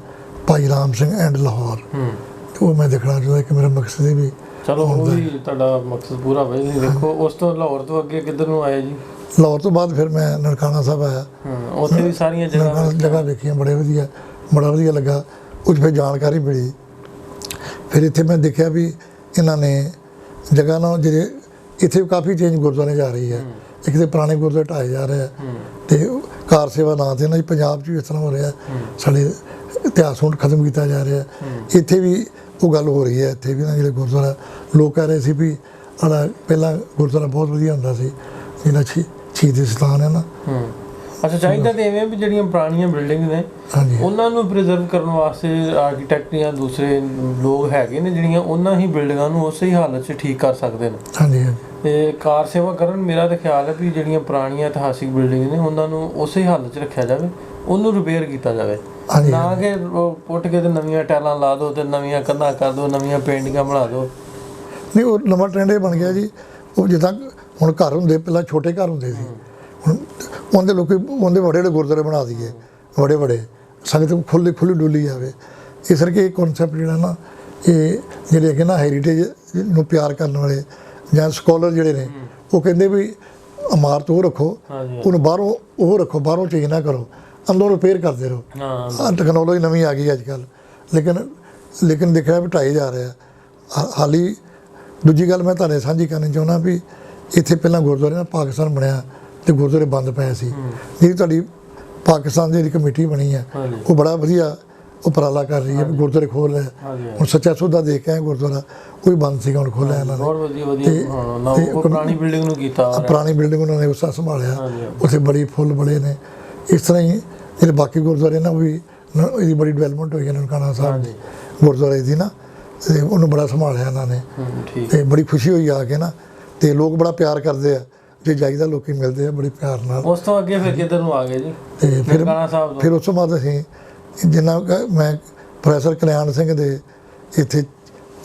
ਭਾਈ ਰਾਮ ਸਿੰਘ ਐਂਡ ਲਾਹੌਰ, ਤੇ ਉਹ ਮੈਂ ਦੇਖਣਾ ਚਾਹੁੰਦਾ। ਕਿ ਮੇਰਾ ਮਕਸਦ ਇਹ ਵੀ ਚਲੋ ਉਹ ਵੀ ਤੁਹਾਡਾ ਮਕਸਦ ਪੂਰਾ ਹੋਇਆ। ਤੁਸੀਂ ਦੇਖੋ ਉਸ ਤੋਂ ਲਾਹੌਰ ਤੋਂ ਅੱਗੇ ਕਿੱਧਰ ਨੂੰ ਆਏ ਜੀ? ਲਾਹੌਰ ਤੋਂ ਬਾਅਦ ਫਿਰ ਮੈਂ ਨਨਕਾਣਾ ਸਾਹਿਬ ਆਇਆ। ਉੱਥੇ ਵੀ ਸਾਰੀਆਂ ਜਗ੍ਹਾ ਵੇਖੀਆਂ, ਬੜਾ ਵਧੀਆ ਲੱਗਾ। ਉਹ 'ਚ ਫਿਰ ਜਾਣਕਾਰੀ ਮਿਲੀ। ਫਿਰ ਇੱਥੇ ਮੈਂ ਦੇਖਿਆ ਵੀ ਇਹਨਾਂ ਨੇ ਜਗ੍ਹਾ ਨਾਲ ਜਿਹੜੇ ਇੱਥੇ ਕਾਫੀ ਚੇਂਜ ਗੁਰਦੁਆਰੇ ਜਾ ਰਹੀ ਹੈ। ਇੱਕ ਤੇ ਪੁਰਾਣੇ ਗੁਰਦੁਆਰੇ ਢਾਏ ਜਾ ਰਹੇ ਆ, ਤੇ ਕਾਰ ਸੇਵਾ ਨਾਂ ਤੇ ਨਾ ਜੀ ਪੰਜਾਬ 'ਚ ਵੀ ਇਸ ਤਰ੍ਹਾਂ ਹੋ ਰਿਹਾ। ਸਾਡੇ ਇਤਿਹਾਸ ਹੁਣ ਖਤਮ ਕੀਤਾ ਜਾ ਰਿਹਾ। ਇੱਥੇ ਵੀ ਉਹ ਗੱਲ ਹੋ ਰਹੀ ਹੈ। ਇੱਥੇ ਵੀ ਨਾ ਜਿਹੜੇ ਗੁਰਦੁਆਰਾ ਲੋਕ ਕਹਿ ਰਹੇ ਸੀ ਵੀ ਸਾਡਾ ਪਹਿਲਾਂ ਗੁਰਦੁਆਰਾ ਬਹੁਤ ਵਧੀਆ ਹੁੰਦਾ ਸੀ, ਜਿਹੜਾ ਸ਼ਹੀਦੀ ਸਥਾਨ ਹੈ ਨਾ। ਅੱਛਾ, ਚਾਹੀਦਾ ਤੇ ਐਵੇਂ ਵੀ ਜਿਹੜੀਆਂ ਪੁਰਾਣੀਆਂ ਬਿਲਡਿੰਗ ਨੇ ਹਾਂਜੀ, ਉਹਨਾਂ ਨੂੰ ਪ੍ਰੀਜ਼ਰਵ ਕਰਨ ਵਾਸਤੇ ਆਰਕੀਟੈਕਟ ਜਾਂ ਦੂਸਰੇ ਲੋਕ ਹੈਗੇ ਨੇ ਜਿਹੜੀਆਂ ਉਹਨਾਂ ਹੀ ਬਿਲਡਿੰਗਾਂ ਨੂੰ ਉਸੇ ਹੀ ਹਾਲਤ 'ਚ ਠੀਕ ਕਰ ਸਕਦੇ ਨੇ। ਹਾਂਜੀ ਤੇ ਕਾਰ ਸੇਵਾ ਕਰਨ ਮੇਰਾ ਤਾਂ ਖਿਆਲ ਹੈ ਵੀ ਜਿਹੜੀਆਂ ਪੁਰਾਣੀਆਂ ਇਤਿਹਾਸਿਕ ਬਿਲਡਿੰਗ ਨੇ ਉਹਨਾਂ ਨੂੰ ਉਸੇ ਹੀ ਹਾਲਤ 'ਚ ਰੱਖਿਆ ਜਾਵੇ, ਉਹਨੂੰ ਰਿਪੇਅਰ ਕੀਤਾ ਜਾਵੇ, ਨਾ ਕਿ ਪੁੱਟ ਕੇ ਤੇ ਨਵੀਆਂ ਟਾਈਲਾਂ ਲਾ ਦਿਓ ਤੇ ਨਵੀਆਂ ਕੰਧਾਂ ਕਰ ਦਿਓ, ਨਵੀਆਂ ਪੇਂਟਿੰਗਾਂ ਬਣਾ ਦਿਓ। ਨਹੀਂ, ਉਹ ਨਵਾਂ ਟ੍ਰੈਂਡ ਇਹ ਬਣ ਗਿਆ ਜੀ। ਉਹ ਜਿੱਦਾਂ ਹੁਣ ਘਰ ਹੁੰਦੇ, ਪਹਿਲਾਂ ਛੋਟੇ ਘਰ ਹੁੰਦੇ ਸੀ, ਹੁਣ ਉਹਦੇ ਲੋਕੀ ਉਹਦੇ ਵੱਡੇ ਗੁਰਦੁਆਰੇ ਬਣਾ ਦਈਏ, ਵੱਡੇ ਸੰਗਤ ਖੁੱਲੀ ਡੁੱਲੀ ਜਾਵੇ। ਇਸ ਕਰਕੇ ਇਹ ਕਨਸੈਪਟ ਜਿਹੜਾ ਨਾ, ਇਹ ਜਿਹੜੇ ਹੈਗੇ ਨਾ ਹੈਰੀਟੇਜ ਨੂੰ ਪਿਆਰ ਕਰਨ ਵਾਲੇ ਜਾਂ ਸਕਾਲਰ ਜਿਹੜੇ ਨੇ, ਉਹ ਕਹਿੰਦੇ ਵੀ ਇਮਾਰਤ ਉਹ ਰੱਖੋ, ਉਹਨੂੰ ਬਾਹਰੋਂ ਉਹ ਰੱਖੋ, ਬਾਹਰੋਂ ਚੇਂਜ ਨਾ ਕਰੋ, ਅੰਦਰੋਂ ਰਿਪੇਅਰ ਕਰਦੇ ਰਹੋ। ਟੈਕਨੋਲੋਜੀ ਨਵੀਂ ਆ ਗਈ ਅੱਜ ਕੱਲ੍ਹ, ਲੇਕਿਨ ਦੇਖਿਆ ਵੀ ਢਾਈ ਜਾ ਰਿਹਾ। ਹਾਲੀ ਦੂਜੀ ਗੱਲ ਮੈਂ ਤੁਹਾਨੂੰ ਸਾਂਝੀ ਕਰਨੀ ਚਾਹੁੰਦਾ ਵੀ ਇੱਥੇ ਪਹਿਲਾਂ ਗੁਰਦੁਆਰੇ ਨਾਲ ਪਾਕਿਸਤਾਨ ਬਣਿਆ ਤੇ ਗੁਰਦੁਆਰੇ ਬੰਦ ਪਏ ਸੀ। ਜਿਹੜੀ ਤੁਹਾਡੀ ਪਾਕਿਸਤਾਨ ਦੀ ਜਿਹੜੀ ਕਮੇਟੀ ਬਣੀ ਹੈ, ਉਹ ਬੜਾ ਵਧੀਆ ਉਪਰਾਲਾ ਕਰ ਰਹੀ ਹੈ ਵੀ ਗੁਰਦੁਆਰੇ ਖੋਲ੍ਹ ਰਿਹਾ। ਹੁਣ ਸੱਚਾ ਸੌਦਾ ਦੇਖ ਕੇ ਆਏ ਗੁਰਦੁਆਰਾ, ਉਹ ਵੀ ਬੰਦ ਸੀਗਾ, ਹੁਣ ਖੋਲ੍ਹਿਆ ਇਹਨਾਂ ਨੇ। ਬਹੁਤ ਵਧੀਆ ਪੁਰਾਣੀ ਬਿਲਡਿੰਗ ਨੂੰ ਕੀਤਾ, ਪੁਰਾਣੀ ਬਿਲਡਿੰਗ ਉਹਨਾਂ ਨੇ ਉਸਾ ਸੰਭਾਲਿਆ। ਉੱਥੇ ਬੜੀ ਫੁੱਲ ਬੜੇ ਨੇ। ਇਸ ਤਰ੍ਹਾਂ ਹੀ ਜਿਹੜੇ ਬਾਕੀ ਗੁਰਦੁਆਰੇ ਨਾ, ਉਹ ਵੀ ਇਹਦੀ ਬੜੀ ਡਿਵੈਲਪਮੈਂਟ ਹੋਈ ਹੈ। ਨਨਕਾਣਾ ਸਾਹਿਬ ਗੁਰਦੁਆਰੇ ਦੀ ਨਾ, ਤੇ ਉਹਨੂੰ ਬੜਾ ਸੰਭਾਲਿਆ ਇਹਨਾਂ ਨੇ, ਤੇ ਬੜੀ ਖੁਸ਼ੀ ਹੋਈ ਆ ਕੇ ਨਾ। ਤੇ ਲੋਕ ਬੜਾ ਪਿਆਰ ਕਰਦੇ ਆ, ਜੇ ਜਾਈਦਾ ਲੋਕੀ ਮਿਲਦੇ ਆ ਬੜੇ ਪਿਆਰ ਨਾਲ। ਉਸ ਤੋਂ ਅੱਗੇ ਫਿਰ ਕਿੱਧਰ ਨੂੰ ਆ ਗਏ ਜੀ? ਤੇ ਫਿਰ ਉਸ ਤੋਂ ਬਾਅਦ ਅਸੀਂ ਜਿੰਨਾ ਮੈਂ ਪ੍ਰੋਫੈਸਰ ਕਲਿਆਣ ਸਿੰਘ ਦੇ ਇੱਥੇ,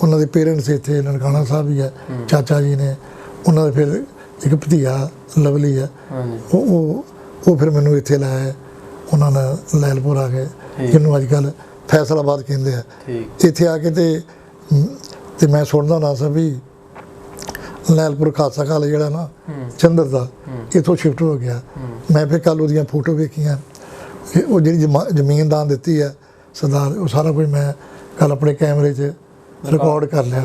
ਉਹਨਾਂ ਦੇ ਪੇਰੈਂਟਸ ਇੱਥੇ ਨਨਕਾਣਾ ਸਾਹਿਬ ਹੀ ਹੈ, ਚਾਚਾ ਜੀ ਨੇ, ਉਹਨਾਂ ਦੇ ਫਿਰ ਇੱਕ ਭਤੀਆ ਲਵਲੀ ਹੈ, ਉਹ ਫਿਰ ਮੈਨੂੰ ਇੱਥੇ ਲਾਇਆ। ਉਹਨਾਂ ਨਾਲ ਲੈਲਪੁਰ ਆ ਗਏ, ਜਿਹਨੂੰ ਅੱਜ ਕੱਲ੍ਹ ਫੈਸਲਾਬਾਦ ਕਹਿੰਦੇ ਆ। ਇੱਥੇ ਆ ਕੇ ਤੇ ਮੈਂ ਸੁਣਦਾ ਨਾ ਸੀ ਵੀ ਲੈਲਪੁਰ ਖਾਲਸਾ ਕਾਲਜ ਜਿਹੜਾ ਨਾ ਚੰਦਰ ਦਾ, ਇੱਥੋਂ ਸ਼ਿਫਟ ਹੋ ਗਿਆ। ਮੈਂ ਫਿਰ ਕੱਲ੍ਹ ਉਹਦੀਆਂ ਫੋਟੋ ਵੇਖੀਆਂ, ਉਹ ਜਿਹੜੀ ਜ਼ਮੀਨ ਦਾਨ ਦਿੱਤੀ ਹੈ ਸਰਦਾਰ, ਉਹ ਸਾਰਾ ਕੁਝ ਮੈਂ ਕੱਲ੍ਹ ਆਪਣੇ ਕੈਮਰੇ 'ਚ ਰਿਕਾਰਡ ਕਰ ਲਿਆ,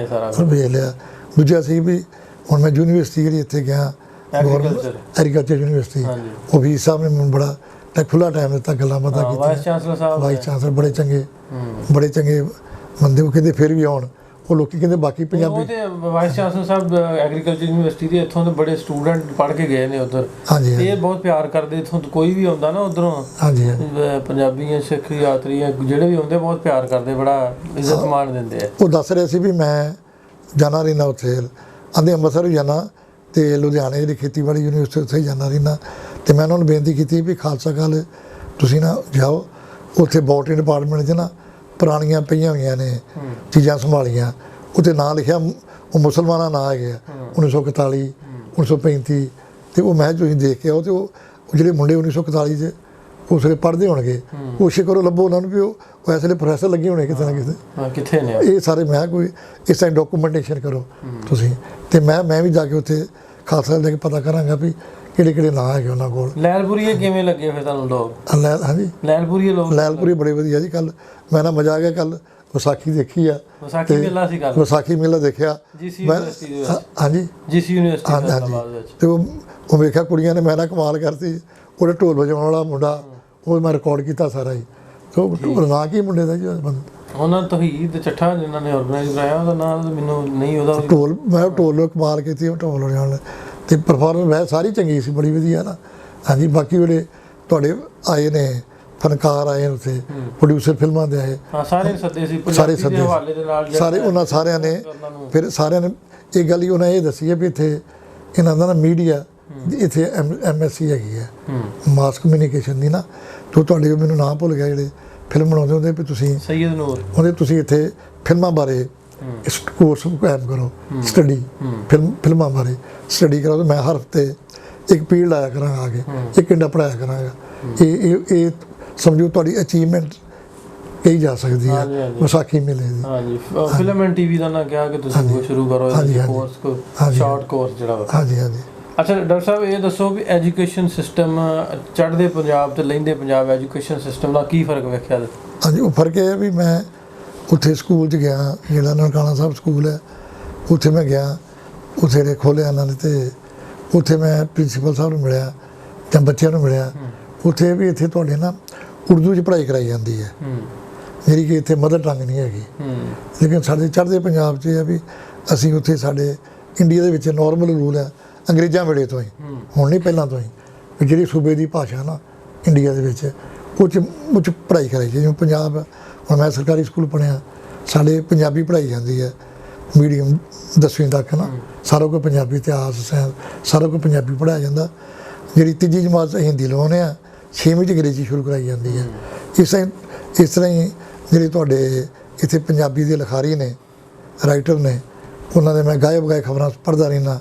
ਸਾਰਾ ਵੇਖ ਲਿਆ। ਦੂਜਾ ਸੀ ਵੀ ਹੁਣ ਮੈਂ ਯੂਨੀਵਰਸਿਟੀ ਜਿਹੜੀ ਇੱਥੇ ਗਿਆ, ਐਗਰੀਕਲਚਰ ਯੂਨੀਵਰਸਿਟੀ, ਉਹ ਵੀ ਸਾਹਿਬ ਨੇ ਮੈਨੂੰ ਬੜਾ ਖੁੱਲ੍ਹਾ ਟਾਈਮ ਦਿੱਤਾ, ਗੱਲਾਂ ਬਾਤਾਂ ਕੀਤੀਆਂ। ਵਾਈਸ ਚਾਂਸਲਰ ਬੜੇ ਚੰਗੇ ਬੰਦੇ, ਉਹ ਕਹਿੰਦੇ ਫਿਰ ਵੀ ਆਉਣ। ਉਹ ਲੋਕੀ ਕਹਿੰਦੇ ਬਾਕੀ ਪੰਜਾਬੀ ਵਾਈਸ ਚਾਂਸਲਰ ਸਾਹਿਬ ਐਗਰੀਕਲਚਰ ਯੂਨੀਵਰਸਿਟੀ ਦੇ, ਇੱਥੋਂ ਦੇ ਬੜੇ ਸਟੂਡੈਂਟ ਪੜ੍ਹ ਕੇ ਗਏ ਨੇ ਉੱਧਰ। ਹਾਂਜੀ, ਇਹ ਬਹੁਤ ਪਿਆਰ ਕਰਦੇ ਇੱਥੋਂ ਕੋਈ ਵੀ ਆਉਂਦਾ ਨਾ ਉੱਧਰੋਂ। ਹਾਂਜੀ, ਪੰਜਾਬੀ ਸਿੱਖ ਯਾਤਰੀ ਜਿਹੜੇ ਵੀ ਆਉਂਦੇ ਬਹੁਤ ਪਿਆਰ ਕਰਦੇ, ਬੜਾ ਇੱਜ਼ਤ ਮਾਣ ਦਿੰਦੇ ਆ। ਉਹ ਦੱਸ ਰਹੇ ਸੀ ਵੀ ਮੈਂ ਜਾਣਾ ਰਹਿਣਾ ਉੱਥੇ, ਆਂਦੇ ਅੰਮ੍ਰਿਤਸਰ ਵੀ ਜਾਣਾ, ਤੇ ਲੁਧਿਆਣੇ ਜਿਹੜੀ ਖੇਤੀਬਾੜੀ ਯੂਨੀਵਰਸਿਟੀ ਉੱਥੇ ਹੀ ਜਾਣਾ ਰਹਿਣਾ। ਤੇ ਮੈਂ ਉਹਨਾਂ ਨੂੰ ਬੇਨਤੀ ਕੀਤੀ ਵੀ ਖਾਲਸਾ ਕਾਲਜ ਤੁਸੀਂ ਨਾ ਜਾਓ, ਉੱਥੇ ਬੋਟਨੀ ਡਿਪਾਰਟਮੈਂਟ 'ਚ ਨਾ ਪੁਰਾਣੀਆਂ ਪਈਆਂ ਹੋਈਆਂ ਨੇ ਚੀਜ਼ਾਂ ਸੰਭਾਲੀਆਂ, ਉੱਥੇ ਨਾਂ ਲਿਖਿਆ, ਉਹ ਮੁਸਲਮਾਨਾਂ ਨਾਂ ਹੈਗੇ ਆ, 1941 1935। ਤੇ ਉਹ ਮੈਂ ਤੁਸੀਂ ਦੇਖ ਕੇ ਆਓ, ਤੇ ਉਹ ਜਿਹੜੇ ਮੁੰਡੇ 1941 'ਚ ਉਸ ਵੇਲੇ ਪੜ੍ਹਦੇ ਹੋਣਗੇ, ਕੋਸ਼ਿਸ਼ ਕਰੋ ਲੱਭੋ ਉਹਨਾਂ ਨੂੰ ਵੀ ਉਹ ਇਸ ਵੇਲੇ ਪ੍ਰੋਫੈਸਰ ਲੱਗੇ ਹੋਣੇ ਕਿਤੇ ਨਾ ਕਿਤੇ ਨੇ। ਇਹ ਸਾਰੇ ਮੈਂ ਕੋਈ ਇਸ ਤਰ੍ਹਾਂ ਡਾਕੂਮੈਂਟੇਸ਼ਨ ਕਰੋ ਤੁਸੀਂ। ਤੇ ਮੈਂ ਵੀ ਜਾ ਕੇ ਉੱਥੇ ਖਾਲਸਾ ਜਾ ਕੇ ਪਤਾ ਕਰਾਂਗਾ ਵੀ ਕਿਹੜੇ ਨਾਂ ਹੈਗੇ ਉਹਨਾਂ ਕੋਲ। ਲੈਲਪੁਰੀਏ ਕਿਵੇਂ ਲੱਗੇ ਫਿਰ ਤੁਹਾਨੂੰ ਲੋਕ? ਹਾਂਜੀ, ਲੈਲਪੁਰੀਏ ਲੋਕ ਲੈਲਪੁਰੀ ਬੜੇ ਵਧੀਆ ਜੀ। ਕੱਲ ਮੈਂ ਨਾ ਮਜ਼ਾ ਆ ਗਿਆ, ਕੱਲ ਵਿਸਾਖੀ ਦੇਖੀ ਆ। ਵਿਸਾਖੀ ਮੇਲਾ ਸੀ ਕੱਲ, ਵਿਸਾਖੀ ਮੇਲਾ ਦੇਖਿਆ ਜੀਸੀ ਯੂਨੀਵਰਸਿਟੀ ਦੇ ਵਿੱਚ। ਹਾਂਜੀ, ਜੀਸੀ ਯੂਨੀਵਰਸਿਟੀ ਹਾਂਜੀ ਫੈਸਲਾਬਾਦ ਵਿੱਚ। ਤੇ ਉਹ ਵੇਖਿਆ ਕੁੜੀਆਂ ਨੇ, ਮੈਂ ਨਾ ਕਮਾਲ ਕਰਤੀ। ਉਹਦੇ ਢੋਲ ਵਜਾਉਣ ਵਾਲਾ ਮੁੰਡਾ, ਉਹ ਮੈਂ ਰਿਕਾਰਡ ਕੀਤਾ ਸਾਰਾ ਹੀ। ਤੇ ਢੋਲ ਨਾਂ ਕੀ ਮੁੰਡੇ ਦਾ ਜੀ? ਉਹਨਾਂ ਤੌਹੀਦ ਚੱਠਾ ਜਿਨ੍ਹਾਂ ਨੇ ਆਰਗੇਨਾਈਜ਼ ਕਰਾਇਆ, ਉਹਦਾ ਨਾਮ ਮੈਨੂੰ ਨਹੀਂ ਉਹਦਾ। ਢੋਲ, ਮੈਂ ਢੋਲ ਨੂੰ ਕਮਾਲ ਕੀਤੀ ਉਹ ਢੋਲ ਵਜਾਉਣ। ਤੇ ਪਰਫਾਰਮੈਂਸ ਵੈਸੇ ਸਾਰੀ ਚੰਗੀ ਸੀ, ਬੜੀ ਵਧੀਆ ਨਾ। ਹਾਂਜੀ, ਬਾਕੀ ਜਿਹੜੇ ਤੁਹਾਡੇ ਆਏ ਨੇ ਫਨਕਾਰ ਆਏ ਉੱਥੇ, ਪ੍ਰੋਡਿਊਸਰ ਫਿਲਮਾਂ ਦੇ ਆਏ, ਹਾਂ ਸਾਰੇ ਸੱਦੇ ਸੀ, ਸਾਰੇ ਪੰਜਾਬੀ ਦੇ ਹਵਾਲੇ ਦੇ ਨਾਲ ਸਾਰੇ ਉਹਨਾਂ ਸਾਰਿਆਂ ਨੇ। ਫਿਰ ਸਾਰਿਆਂ ਨੇ ਇਹ ਗੱਲ ਹੀ ਉਹਨਾਂ ਇਹ ਦੱਸੀ ਹੈ ਵੀ ਇੱਥੇ ਇਹਨਾਂ ਦਾ ਨਾ ਮੀਡੀਆ, ਇੱਥੇ MSc ਹੈਗੀ ਹੈ, ਮਾਸ ਕਮਿਊਨੀਕੇਸ਼ਨ ਦੀ ਨਾ। ਤੋਂ ਤੁਹਾਡੇ ਮੈਨੂੰ ਨਾਮ ਭੁੱਲ ਗਿਆ, ਜਿਹੜੇ ਫਿਲਮ ਬਣਾਉਂਦੇ ਹੁੰਦੇ ਵੀ ਤੁਸੀਂ ਸੈਯਦ ਨੂਰ, ਉਹਦੇ ਤੁਸੀਂ ਇੱਥੇ ਫਿਲਮਾਂ ਬਾਰੇ ਇਸ ਕੋਰਸ ਕਾਇਮ ਕਰੋ, ਸਟੱਡੀ ਫਿਲਮਾਂ ਬਾਰੇ ਸਟੱਡੀ ਕਰੋ। ਤੇ ਮੈਂ ਹਰ ਹਫ਼ਤੇ ਇੱਕ ਪੀਰੀਅਡ ਲਾਇਆ ਕਰਾਂਗਾ, ਆ ਕੇ 1 ਘੰਟਾ ਪੜ੍ਹਾਇਆ ਕਰਾਂਗਾ। ਇਹ ਸਮਝੋ ਤੁਹਾਡੀ ਅਚੀਵਮੈਂਟ ਕਹੀ ਜਾ ਸਕਦੀ ਹੈ ਵਿਸਾਖੀ ਮੇਲੇ ਦੀ। ਹਾਂਜੀ, ਫਿਲਮ ਐਂਡ ਟੀਵੀ ਦਾ ਨਾ ਕਿਹਾ ਕਿ ਤੁਸੀਂ ਸ਼ੁਰੂ ਕਰੋ ਕੋਰਸ ਕੋ, ਸ਼ਾਰਟ ਕੋਰਸ ਜਿਹੜਾ। ਹਾਂਜੀ ਹਾਂਜੀ। ਅੱਛਾ ਡਾਕਟਰ ਸਾਹਿਬ, ਇਹ ਦੱਸੋ ਵੀ ਐਜੂਕੇਸ਼ਨ ਸਿਸਟਮ ਚੜ੍ਹਦੇ ਪੰਜਾਬ ਤੇ ਲਹਿੰਦੇ ਪੰਜਾਬ ਐਜੂਕੇਸ਼ਨ ਸਿਸਟਮ ਦਾ ਕੀ ਫਰਕ ਵੇਖਿਆ? ਹਾਂਜੀ, ਉਹ ਫਰਕ ਇਹ ਹੈ ਵੀ ਮੈਂ ਉੱਥੇ ਸਕੂਲ 'ਚ ਗਿਆ, ਜਿਹੜਾ ਨਨਕਾਣਾ ਸਾਹਿਬ ਸਕੂਲ ਹੈ, ਉੱਥੇ ਮੈਂ ਗਿਆ। ਉੱਥੇ ਨੇ ਖੋਲ੍ਹਿਆ ਇਹਨਾਂ ਨੇ, ਤੇ ਉੱਥੇ ਮੈਂ ਪ੍ਰਿੰਸੀਪਲ ਸਾਹਿਬ ਨੂੰ ਮਿਲਿਆ ਜਾਂ ਬੱਚਿਆਂ ਨੂੰ ਮਿਲਿਆ। ਉੱਥੇ ਵੀ ਇੱਥੇ ਤੁਹਾਡੇ ਨਾ ਉਰਦੂ 'ਚ ਪੜ੍ਹਾਈ ਕਰਾਈ ਜਾਂਦੀ ਹੈ, ਜਿਹੜੀ ਕਿ ਇੱਥੇ ਮਦਰ ਟੰਗ ਨਹੀਂ ਹੈਗੀ। ਲੇਕਿਨ ਸਾਡੇ ਚੜ੍ਹਦੇ ਪੰਜਾਬ 'ਚ ਇਹ ਹੈ ਵੀ ਅਸੀਂ ਉੱਥੇ, ਸਾਡੇ ਇੰਡੀਆ ਦੇ ਵਿੱਚ ਨੋਰਮਲ ਰੂਲ ਹੈ ਅੰਗਰੇਜ਼ਾਂ ਵੇਲੇ ਤੋਂ ਹੀ, ਹੁਣ ਨਹੀਂ ਪਹਿਲਾਂ ਤੋਂ ਹੀ, ਵੀ ਜਿਹੜੀ ਸੂਬੇ ਦੀ ਭਾਸ਼ਾ ਨਾ ਇੰਡੀਆ ਦੇ ਵਿੱਚ, ਉਹ 'ਚ ਪੜ੍ਹਾਈ ਕਰਾਈ ਜਾਂਦੀ। ਜਿਵੇਂ ਪੰਜਾਬ, ਹੁਣ ਮੈਂ ਸਰਕਾਰੀ ਸਕੂਲ ਪੜ੍ਹਿਆ, ਸਾਡੇ ਪੰਜਾਬੀ ਪੜ੍ਹਾਈ ਜਾਂਦੀ ਹੈ ਮੀਡੀਅਮ 10ਵੀਂ ਤੱਕ ਨਾ। ਸਾਰਾ ਕੁਝ ਪੰਜਾਬੀ, ਇਤਿਹਾਸ, ਸਾਇੰਸ, ਸਾਰਾ ਕੁਝ ਪੰਜਾਬੀ ਪੜ੍ਹਾਇਆ ਜਾਂਦਾ। ਜਿਹੜੀ ਤੀਜੀ ਜਮਾਤ ਹਿੰਦੀ ਲਵਾਉਂਦੇ ਆ, 6ਵੀਂ 'ਚ ਅੰਗਰੇਜ਼ੀ ਸ਼ੁਰੂ ਕਰਾਈ ਜਾਂਦੀ ਹੈ। ਇਸ ਤਰ੍ਹਾਂ ਹੀ ਜਿਹੜੇ ਤੁਹਾਡੇ ਇੱਥੇ ਪੰਜਾਬੀ ਦੇ ਲਿਖਾਰੀ ਨੇ, ਰਾਈਟਰ ਨੇ, ਉਹਨਾਂ ਦੇ ਮੈਂ ਗਾਇਬ ਖਬਰਾਂ ਪੜ੍ਹਦਾ ਰਹਿੰਦਾ।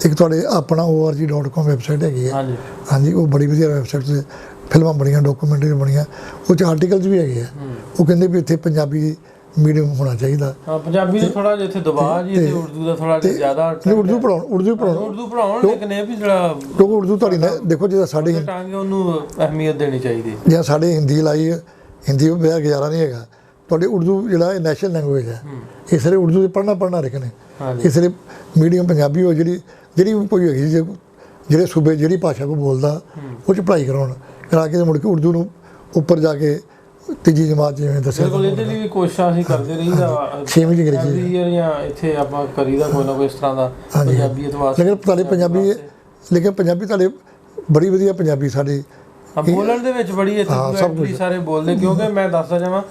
ਇੱਕ ਤੁਹਾਡੇ ਆਪਣਾ org.com ਵੈਬਸਾਈਟ ਹੈਗੀ ਹੈ। ਹਾਂਜੀ, ਉਹ ਬੜੀ ਵਧੀਆ ਵੈਬਸਾਈਟ 'ਤੇ ਫਿਲਮਾਂ ਬਣੀਆਂ, ਡਾਕੂਮੈਂਟਰੀ ਬਣੀਆਂ, ਉਹ 'ਚ ਆਰਟੀਕਲਸ ਵੀ ਹੈਗੇ ਆ। ਉਹ ਕਹਿੰਦੇ ਵੀ ਇੱਥੇ ਪੰਜਾਬੀ ਮੀਡੀਅਮ ਹੋਣਾ ਚਾਹੀਦਾ। ਹਾਂ, ਪੰਜਾਬੀ ਦਾ ਥੋੜਾ ਜਿਹਾ ਇੱਥੇ ਦਬਾਅ ਜੀ, ਤੇ ਉਰਦੂ ਦਾ ਥੋੜਾ ਜ਼ਿਆਦਾ। ਉਰਦੂ ਪੜਾਉਣ ਲੇਕਿਨ ਇਹ ਵੀ ਜਿਹੜਾ ਕਿਉਂਕਿ ਉਰਦੂ ਤੁਹਾਡੀ ਦੇਖੋ, ਜਿਹੜਾ ਸਾਡੇ ਉਹਨੂੰ ਅਹਿਮੀਅਤ ਦੇਣੀ ਚਾਹੀਦੀ। ਜਾਂ ਸਾਡੇ ਹਿੰਦੀ ਲਾਈ, ਹਿੰਦੀ ਬਗੈਰ ਗੁਜ਼ਾਰਾ ਨਹੀਂ ਹੈਗਾ। ਤੁਹਾਡੇ ਉਰਦੂ ਜਿਹੜਾ ਇਹ ਨੈਸ਼ਨਲ ਲੈਂਗੁਏਜ ਹੈ, ਇਸ ਲਈ ਉਰਦੂ ਦੇ ਪੜ੍ਹਨਾ ਰੱਖਣੇ। ਇਸ ਲਈ ਮੀਡੀਅਮ ਪੰਜਾਬੀ ਹੋ, ਜਿਹੜੀ ਕੋਈ ਹੈਗੀ, ਜਿਹੜੇ ਸੂਬੇ ਜਿਹੜੀ ਭਾਸ਼ਾ ਕੋ ਬੋਲਦਾ, ਉਹ 'ਚ ਪੜ੍ਹਾਈ ਕਰਾ ਕੇ ਮੁੜ ਕੇ ਉਰਦੂ ਨੂੰ ਉੱਪਰ ਜਾ ਕੇ ਤੀਜੀ ਜਮਾਤ ਜਿਵੇਂ ਦੱਸਿਆ। ਬਿਲਕੁਲ, ਇਹਦੇ ਲਈ ਵੀ ਕੋਸ਼ਿਸ਼ਾਂ ਅਸੀਂ ਕਰਦੇ ਰਹੀਦਾ। 6ਵੀਂ 'ਚ ਅੰਗਰੇਜ਼ੀ ਜਾਂ ਇੱਥੇ ਆਪਾਂ ਕਰੀਦਾ ਕੋਈ ਨਾ ਕੋਈ ਇਸ ਤਰ੍ਹਾਂ ਦਾ ਪੰਜਾਬੀਅਤ ਵਾਸਤੇ। ਲੇਕਿਨ ਤੁਹਾਡੇ ਪੰਜਾਬੀ ਤੁਹਾਡੇ ਬੜੀ ਵਧੀਆ ਪੰਜਾਬੀ ਸਾਡੀ ਬੋਲਣ ਦੇ ਵਿੱਚ ਬੜੀ ਇੱਥੇ ਸਾਰੇ ਬੋਲਦੇ, ਕਿਉਂਕਿ ਮੈਂ ਦੱਸਦਾ ਜਾਵਾਂ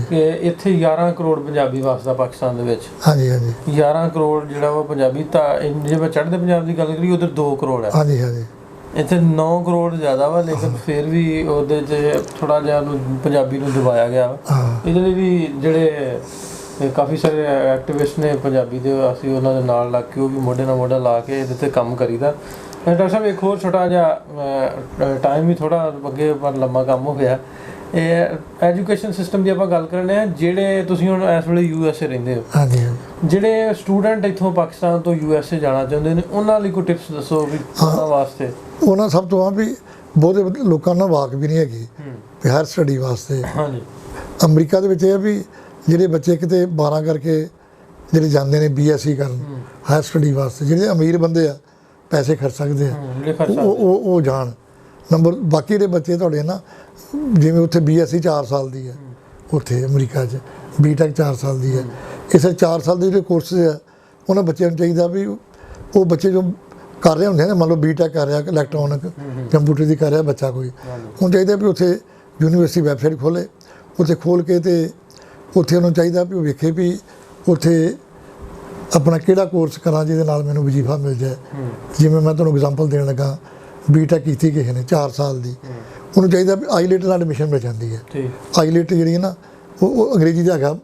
ਕਿ ਇੱਥੇ 11 ਕਰੋੜ ਪੰਜਾਬੀ ਵਸਦਾ ਪਾਕਿਸਤਾਨ ਦੇ ਵਿੱਚ। ਹਾਂਜੀ ਹਾਂਜੀ, 11 ਕਰੋੜ ਜਿਹੜਾ ਵਾ ਪੰਜਾਬੀ। ਤਾਂ ਜੇ ਮੈਂ ਚੜ੍ਹਦੇ ਪੰਜਾਬ ਦੀ ਗੱਲ ਕਰੀ, ਉਧਰ 2 ਕਰੋੜ ਹੈ। ਹਾਂਜੀ ਹਾਂਜੀ, ਇੱਥੇ 9 ਕਰੋੜ ਜ਼ਿਆਦਾ ਵਾ, ਲੇਕਿਨ ਫਿਰ ਵੀ ਉਹਦੇ 'ਚ ਥੋੜ੍ਹਾ ਜਿਹਾ ਪੰਜਾਬੀ ਨੂੰ ਦਬਾਇਆ ਗਿਆ। ਇਹਦੇ ਲਈ ਵੀ ਜਿਹੜੇ ਕਾਫੀ ਸਾਰੇ ਐਕਟਿਵਿਸਟ ਨੇ ਪੰਜਾਬੀ ਦੇ, ਅਸੀਂ ਉਹਨਾਂ ਦੇ ਨਾਲ ਲੱਗ ਕੇ, ਉਹ ਵੀ ਮੋਢੇ ਨਾਲ ਮੋਢਾ ਲਾ ਕੇ ਇਹਦੇ 'ਤੇ ਕੰਮ ਕਰੀਦਾ। ਡਾਕਟਰ ਸਾਹਿਬ, ਇੱਕ ਹੋਰ ਛੋਟਾ ਜਿਹਾ, ਟਾਈਮ ਵੀ ਥੋੜ੍ਹਾ ਅੱਗੇ ਪਰ ਲੰਮਾ ਕੰਮ ਹੋ ਗਿਆ। ਇਹ ਐਜੂਕੇਸ਼ਨ ਸਿਸਟਮ ਦੀ ਆਪਾਂ ਗੱਲ ਕਰਨੇ ਆ। ਜਿਹੜੇ ਤੁਸੀਂ ਹੁਣ ਇਸ ਵੇਲੇ USA ਰਹਿੰਦੇ ਹੋ, ਜਿਹੜੇ ਸਟੂਡੈਂਟ ਇੱਥੋਂ ਪਾਕਿਸਤਾਨ ਤੋਂ USA ਜਾਣਾ ਚਾਹੁੰਦੇ ਨੇ, ਉਹਨਾਂ ਲਈ ਕੋਈ ਟਿਪਸ ਦੱਸੋ ਵੀ ਉਹਨਾਂ ਵਾਸਤੇ। ਉਹਨਾਂ ਸਭ ਤੋਂ ਆ ਵੀ ਬਹੁਤੇ ਲੋਕਾਂ ਨਾਲ ਵਾਕ ਵੀ ਨਹੀਂ ਹੈਗੀ ਵੀ ਹਾਇਰ ਸਟੱਡੀ ਵਾਸਤੇ। ਹਾਂਜੀ, ਅਮਰੀਕਾ ਦੇ ਵਿੱਚ ਇਹ ਵੀ ਜਿਹੜੇ ਬੱਚੇ ਕਿਤੇ 12 ਕਰਕੇ ਜਿਹੜੇ ਜਾਂਦੇ ਨੇ BSc ਕਰਨ ਹਾਇਰ ਸਟੱਡੀ ਵਾਸਤੇ, ਜਿਹੜੇ ਅਮੀਰ ਬੰਦੇ ਆ, ਪੈਸੇ ਖਰਚ ਸਕਦੇ ਆ, ਉਹ ਜਾਣ। ਨੰਬਰ ਬਾਕੀ ਦੇ ਬੱਚੇ ਤੁਹਾਡੇ ਨਾ, ਜਿਵੇਂ ਉੱਥੇ BSc 4 ਸਾਲ ਦੀ ਹੈ, ਉੱਥੇ ਅਮਰੀਕਾ 'ਚ BTech 4 ਸਾਲ ਦੀ ਹੈ। ਇਸ 4 ਸਾਲ ਦੇ ਜਿਹੜੇ ਕੋਰਸਿਸ ਆ, ਉਹਨਾਂ ਬੱਚਿਆਂ ਨੂੰ ਚਾਹੀਦਾ ਵੀ ਉਹ ਬੱਚੇ ਜੋ ਕਰ ਰਹੇ ਹੁੰਦੇ ਨੇ, ਮੰਨ ਲਓ BTech ਕਰ ਰਿਹਾ, ਇਲੈਕਟ੍ਰੋਨਿਕ ਕੰਪਿਊਟਰ ਦੀ ਕਰ ਰਿਹਾ ਬੱਚਾ ਕੋਈ, ਉਹਨੂੰ ਚਾਹੀਦਾ ਵੀ ਉੱਥੇ ਯੂਨੀਵਰਸਿਟੀ ਵੈਬਸਾਈਟ ਖੋਲ੍ਹੇ, ਉੱਥੇ ਖੋਲ੍ਹ ਕੇ ਤੇ ਉੱਥੇ ਉਹਨੂੰ ਚਾਹੀਦਾ ਵੀ ਉਹ ਵੇਖੇ ਵੀ ਉੱਥੇ ਆਪਣਾ ਕਿਹੜਾ ਕੋਰਸ ਕਰਾਂ ਜਿਹਦੇ ਨਾਲ ਮੈਨੂੰ ਵਜ਼ੀਫਾ ਮਿਲ ਜਾਏ। ਜਿਵੇਂ ਮੈਂ ਤੁਹਾਨੂੰ ਐਗਜ਼ਾਮਪਲ ਦੇਣ ਲੱਗਾ, BTech ਕੀਤੀ ਕਿਸੇ ਨੇ 4 ਸਾਲ ਦੀ, ਉਹਨੂੰ ਚਾਹੀਦਾ ਵੀ IELTS ਨਾਲ ਐਡਮਿਸ਼ਨ ਮਿਲ ਜਾਂਦੀ ਹੈ। IELTS ਜਿਹੜੀ ਹੈ ਨਾ, ਉਹ ਅੰਗਰੇਜ਼ੀ ਦਾ ਹੈਗਾ,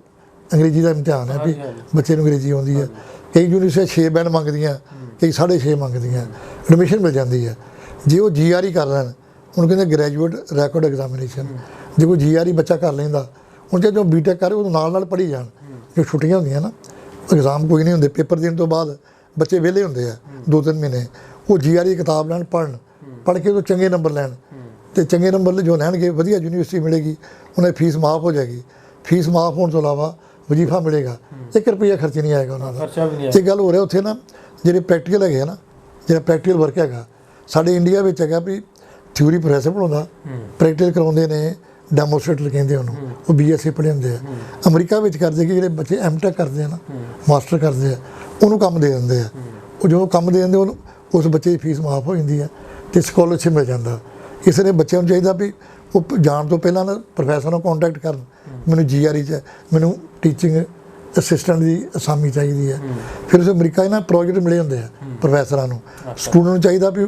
ਅੰਗਰੇਜ਼ੀ ਦਾ ਇਮਤਿਹਾਨ ਹੈ ਵੀ ਬੱਚੇ ਨੂੰ ਅੰਗਰੇਜ਼ੀ ਆਉਂਦੀ ਹੈ। ਕਈ ਯੂਨੀਵਰਸਿਟੀਆਂ 6 ਬੈਂਡ ਮੰਗਦੀਆਂ, ਕਈ 6.5 ਮੰਗਦੀਆਂ, ਐਡਮਿਸ਼ਨ ਮਿਲ ਜਾਂਦੀ ਹੈ। ਜੇ ਉਹ GRE ਕਰ ਲੈਣ, ਉਹਨੂੰ ਕਹਿੰਦੇ ਗ੍ਰੈਜੂਏਟ ਰੈਕੋਰਡ ਐਗਜ਼ਾਮੀਨੇਸ਼ਨ। ਜੇ ਕੋਈ GRE ਬੱਚਾ ਕਰ ਲੈਂਦਾ, ਹੁਣ ਜੇ ਜੋ BTech ਕਰੇ, ਉਹ ਨਾਲ ਪੜ੍ਹੀ ਜਾਣ। ਜੋ ਛੁੱਟੀਆਂ ਹੁੰਦੀਆਂ ਨਾ, ਐਗਜ਼ਾਮ ਕੋਈ ਨਹੀਂ ਹੁੰਦੇ, ਪੇਪਰ ਦੇਣ ਤੋਂ ਬਾਅਦ ਬੱਚੇ ਵਿਹਲੇ ਹੁੰਦੇ ਆ 2-3 ਮਹੀਨੇ, ਉਹ GRE ਕਿਤਾਬ ਲੈਣ, ਪੜ੍ਹਨ, ਪੜ੍ਹ ਕੇ ਉਹ ਚੰਗੇ ਨੰਬਰ ਲੈਣ ਤੇ ਚੰਗੇ ਨੰਬਰ ਜੋ ਲੈਣਗੇ ਵਧੀਆ ਯੂਨੀਵਰਸਿਟੀ ਮਿਲੇਗੀ, ਉਹਨਾਂ ਦੀ ਫੀਸ ਮਾਫ ਹੋ ਜਾਏਗੀ। ਫੀਸ ਮਾਫ ਹੋਣ ਤੋਂ ਇਲਾਵਾ ਵਜ਼ੀਫਾ ਮਿਲੇਗਾ, 1 ਰੁਪਈਆ ਖਰਚ ਨਹੀਂ ਆਏਗਾ ਉਹਨਾਂ ਦਾ। ਖਰਚਾ ਵੀ ਨਹੀਂ ਇਹ ਗੱਲ ਹੋ ਰਿਹਾ ਉੱਥੇ ਨਾ ਜਿਹੜੇ ਪ੍ਰੈਕਟੀਕਲ ਹੈਗੇ ਆ ਨਾ, ਜਿਹੜਾ ਪ੍ਰੈਕਟੀਕਲ ਵਰਕ ਹੈਗਾ ਸਾਡੇ ਇੰਡੀਆ ਵਿੱਚ ਹੈਗਾ ਵੀ ਥਿਊਰੀ ਪ੍ਰੋਫੈਸਰ ਪੜਾਉਂਦਾ, ਪ੍ਰੈਕਟੀਕਲ ਕਰਾਉਂਦੇ ਨੇ, ਡੈਮੋਸਟ੍ਰੇਟਰ ਕਹਿੰਦੇ ਉਹਨੂੰ, ਉਹ BSc ਪੜ੍ਹੇ ਹੁੰਦੇ ਆ। ਅਮਰੀਕਾ ਵਿੱਚ ਕਰਦੇ ਕਿ ਜਿਹੜੇ ਬੱਚੇ M.Tech ਕਰਦੇ ਆ ਨਾ, ਮਾਸਟਰ ਕਰਦੇ ਆ, ਉਹਨੂੰ ਕੰਮ ਦੇ ਦਿੰਦੇ ਆ। ਉਹ ਜਦੋਂ ਕੰਮ ਦੇ ਦਿੰਦੇ ਉਹਨੂੰ ਉਸ ਬੱਚੇ ਦੀ ਫੀਸ ਮਾਫ ਹੋ ਜਾਂਦੀ ਹੈ ਤੇ ਸਕਾਲਰਸ਼ਿਪ ਮਿਲ ਜਾਂਦਾ। ਇਸ ਲਈ ਬੱਚਿਆਂ ਨੂੰ ਚਾਹੀਦਾ ਵੀ ਉਹ ਜਾਣ ਤੋਂ ਪਹਿਲਾਂ ਨਾ ਪ੍ਰੋਫੈਸਰ ਨਾਲ ਕੰਟੈਕਟ ਕਰਨ, ਮੈਨੂੰ GRE 'ਚ ਮੈਨੂੰ ਟੀਚਿੰਗ ਅਸਿਸਟੈਂਟ ਦੀ ਅਸਾਮੀ ਚਾਹੀਦੀ ਹੈ। ਫਿਰ ਉਸ ਅਮਰੀਕਾ 'ਚ ਨਾ ਪ੍ਰੋਜੈਕਟ ਮਿਲੇ ਹੁੰਦੇ ਆ ਪ੍ਰੋਫੈਸਰਾਂ ਨੂੰ। ਸਟੂਡੈਂਟ ਨੂੰ ਚਾਹੀਦਾ ਵੀ